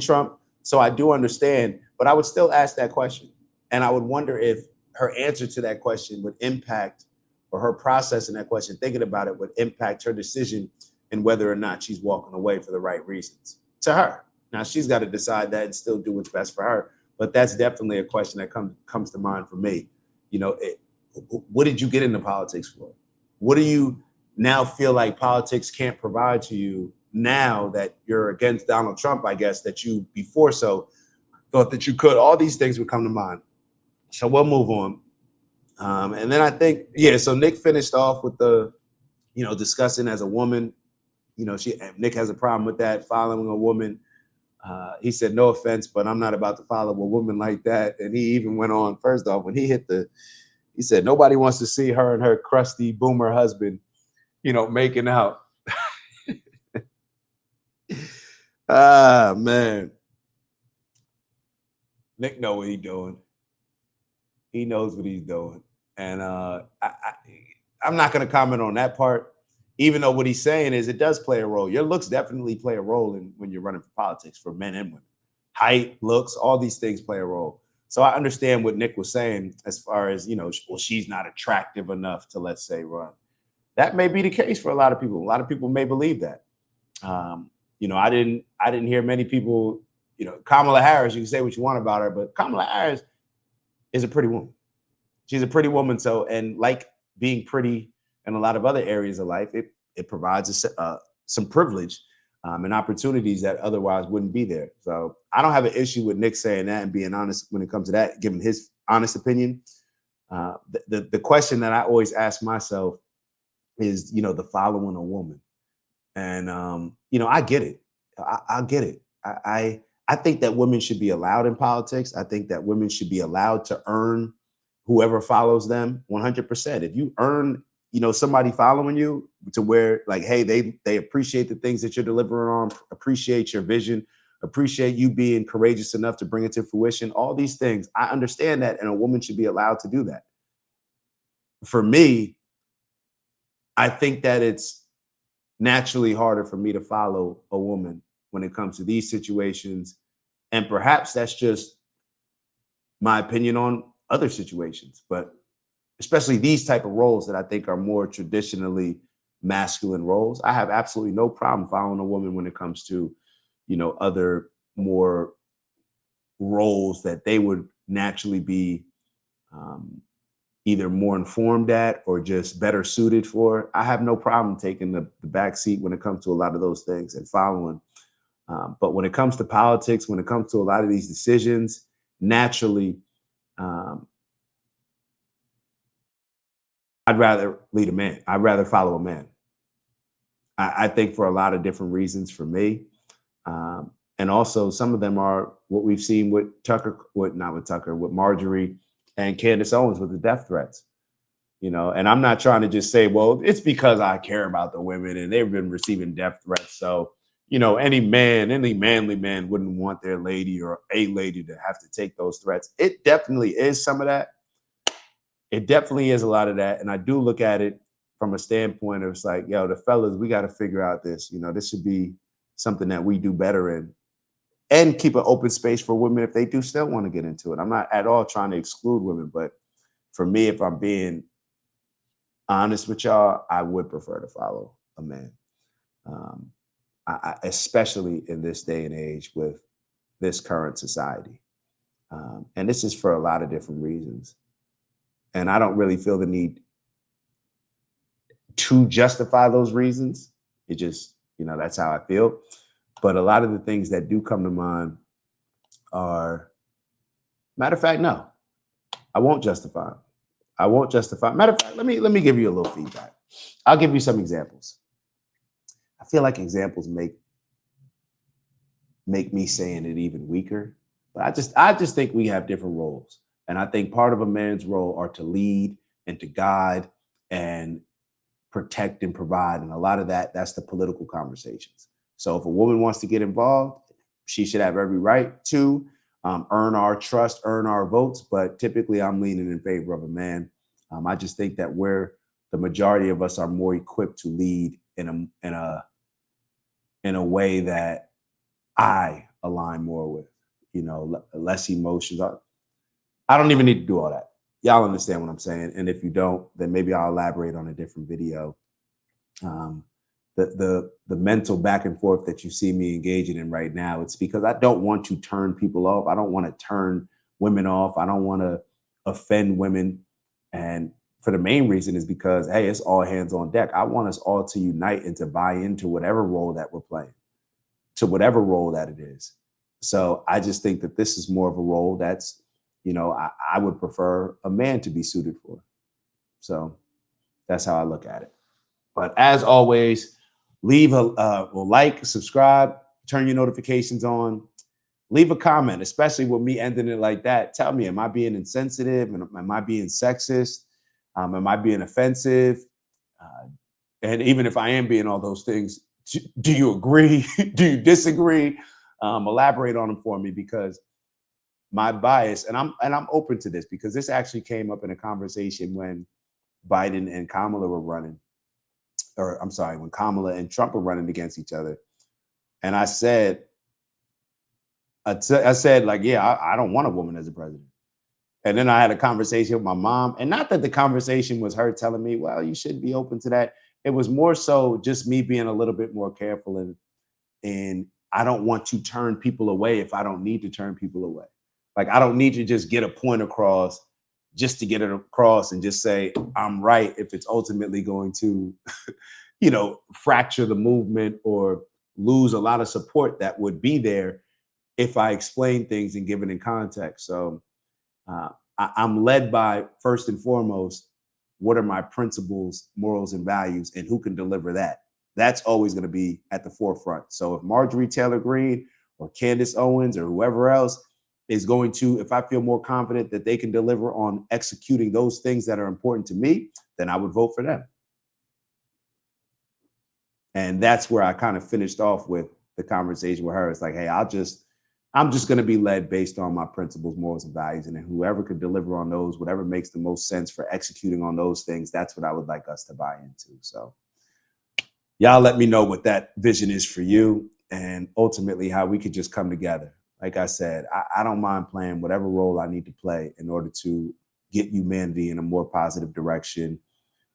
Trump. So I do understand, but I would still ask that question. And I would wonder if her answer to that question would impact, or her process in that question, thinking about it, would impact her decision and whether or not she's walking away for the right reasons to her. Now she's got to decide that and still do what's best for her. But that's definitely a question that comes to mind for me. What did you get into politics for? What do you now feel like politics can't provide to you now that you're against Donald Trump, I guess, that you before so thought that you could? All these things would come to mind. So we'll move on. And then I think, so Nick finished off with the, discussing as a woman. Nick has a problem with that, following a woman. He said, no offense, but I'm not about to follow a woman like that. And he even went on, first off, when he said, nobody wants to see her and her crusty boomer husband, making out. Man. Nick know what he's doing. He knows what he's doing. And I'm not going to comment on that part, even though what he's saying is it does play a role. Your looks definitely play a role when you're running for politics, for men and women. Height, looks, all these things play a role. So I understand what Nick was saying as far as, well, she's not attractive enough to, let's say, run. That may be the case for a lot of people. A lot of people may believe that. I didn't hear many people, Kamala Harris, you can say what you want about her, but Kamala Harris is a pretty woman. She's a pretty woman. So, and like being pretty in a lot of other areas of life, it provides some privilege and opportunities that otherwise wouldn't be there. So I don't have an issue with Nick saying that and being honest when it comes to that, giving his honest opinion. The question that I always ask myself is, the following a woman. And, I get it. I get it. I think that women should be allowed in politics. I think that women should be allowed to earn whoever follows them 100%. If you earn, somebody following you to where like, hey, they appreciate the things that you're delivering on, appreciate your vision, appreciate you being courageous enough to bring it to fruition, all these things. I understand that. And a woman should be allowed to do that. For me, I think that it's naturally harder for me to follow a woman when it comes to these situations. And perhaps that's just my opinion on other situations, but especially these type of roles that I think are more traditionally masculine roles. I have absolutely no problem following a woman when it comes to, other more roles that they would naturally be either more informed at or just better suited for. I have no problem taking the back seat when it comes to a lot of those things and following. But when it comes to politics, when it comes to a lot of these decisions, naturally, I'd rather lead a man. I'd rather follow a man. I think for a lot of different reasons for me. And also some of them are what we've seen with with Marjorie and Candace Owens with the death threats. And I'm not trying to just say, well, it's because I care about the women and they've been receiving death threats. So, any manly man wouldn't want their lady or a lady to have to take those threats. It definitely is some of that. It definitely is a lot of that. And I do look at it from a standpoint of it's like, yo, the fellas, we got to figure out this, this should be something that we do better in and keep an open space for women if they do still want to get into it. I'm not at all trying to exclude women, but for me, if I'm being honest with y'all, I would prefer to follow a man. Especially in this day and age with this current society. And this is for a lot of different reasons. And I don't really feel the need to justify those reasons. It just, that's how I feel. But a lot of the things that do come to mind are, matter of fact, no, I won't justify them. I won't justify. Matter of fact, let me give you a little feedback. I'll give you some examples. I feel like examples make me saying it even weaker. But I just think we have different roles. And I think part of a man's role are to lead and to guide and protect and provide. And a lot of that's the political conversations. So if a woman wants to get involved, she should have every right to earn our trust, earn our votes. But typically I'm leaning in favor of a man. I just think that the majority of us are more equipped to lead in a way that I align more with, less emotions. I don't even need to do all that. Y'all understand what I'm saying. And if you don't, then maybe I'll elaborate on a different video. The mental back and forth that you see me engaging in right now, it's because I don't want to turn people off. I don't want to turn women off. I don't want to offend women. And for the main reason is because, hey, it's all hands on deck. I want us all to unite and to buy into whatever role that we're playing, to whatever role that it is. So I just think that this is more of a role that's, I would prefer a man to be suited for. So that's how I look at it. But as always, leave a like, subscribe, turn your notifications on, leave a comment, especially with me ending it like that. Tell me, am I being insensitive? Am I being sexist? Am I being offensive? And even if I am being all those things, do you agree? Do you disagree? Elaborate on them for me, because my bias, and I'm open to this, because this actually came up in a conversation when Biden and Kamala were running, or I'm sorry, when Kamala and Trump were running against each other. And I said, like, yeah, I don't want a woman as a president. And then I had a conversation with my mom, and not that the conversation was her telling me, well, you should be open to that. It was more so just me being a little bit more careful, and I don't want to turn people away if I don't need to turn people away. Like, I don't need to just get a point across just to get it across and just say I'm right if it's ultimately going to, fracture the movement or lose a lot of support that would be there if I explain things and give it in context. So I'm led by, first and foremost, what are my principles, morals, and values, and who can deliver that? That's always going to be at the forefront. So if Marjorie Taylor Greene or Candace Owens or whoever else is going to, if I feel more confident that they can deliver on executing those things that are important to me, then I would vote for them. And that's where I kind of finished off with the conversation with her. It's like, hey, I'm just going to be led based on my principles, morals, and values. And then whoever could deliver on those, whatever makes the most sense for executing on those things, that's what I would like us to buy into. So y'all let me know what that vision is for you, and ultimately how we could just come together. Like I said, I don't mind playing whatever role I need to play in order to get humanity in a more positive direction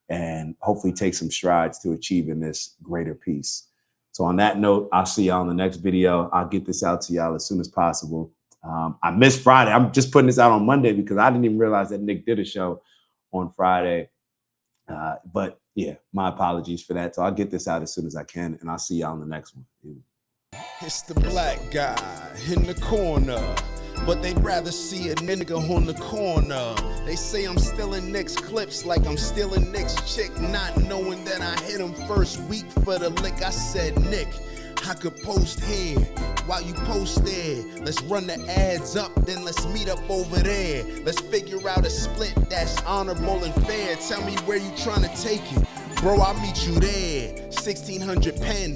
and hopefully take some strides to achieving this greater peace. So on that note, I'll see y'all in the next video. I'll get this out to y'all as soon as possible. I missed Friday. I'm just putting this out on Monday because I didn't even realize that Nick did a show on Friday. But yeah, my apologies for that. So I'll get this out as soon as I can, and I'll see y'all in the next one. It's the black guy in the corner, but they'd rather see a nigga on the corner. They say I'm stealing Nick's clips like I'm stealing Nick's chick, not knowing that I hit him first week for the lick. I said, Nick, I could post here while you post there. Let's run the ads up, then let's meet up over there. Let's figure out a split that's honorable and fair. Tell me where you trying to take it. Bro, I'll meet you there. 1600 Penn,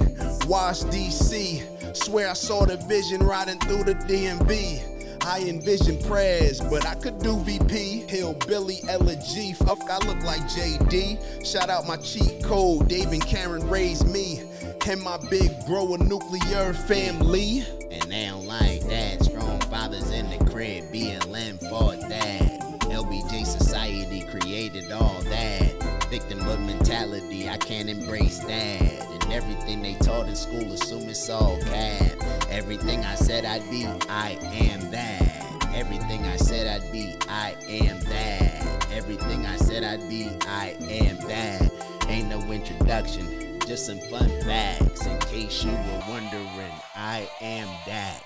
Wash, DC. Swear I saw the vision riding through the DMV. I envision prayers, but I could do VP. Hillbilly, G. Fuck, I look like JD. Shout out my cheat code. Dave and Karen raised me. And my big bro, a nuclear family. And they don't like that. Strong fathers in the crib, BLM fought that. LBJ society created all that. Victimhood mentality, I can't embrace that. And everything they taught in school, assume it's all cap. Everything I said I'd be, I am that. Everything I said I'd be, I am that. everything I said I'd be. I am that. Ain't no introduction, just some fun facts. In case you were wondering, I am that.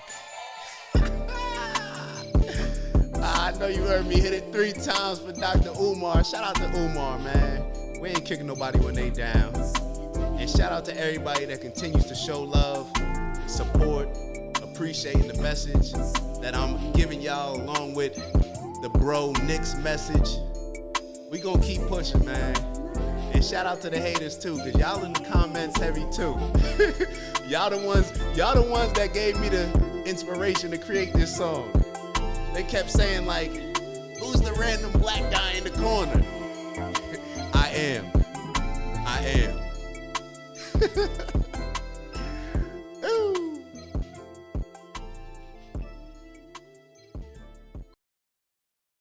I know you heard me hit it 3 times for Dr. Umar. Shout out to Umar, man. We ain't kicking nobody when they down. And shout out to everybody that continues to show love, support, appreciating the message that I'm giving y'all along with the bro Nick's message. We gonna keep pushing, man. And shout out to the haters too, cause y'all in the comments heavy too. y'all the ones that gave me the inspiration to create this song. They kept saying like, who's the random black guy in the corner? I am.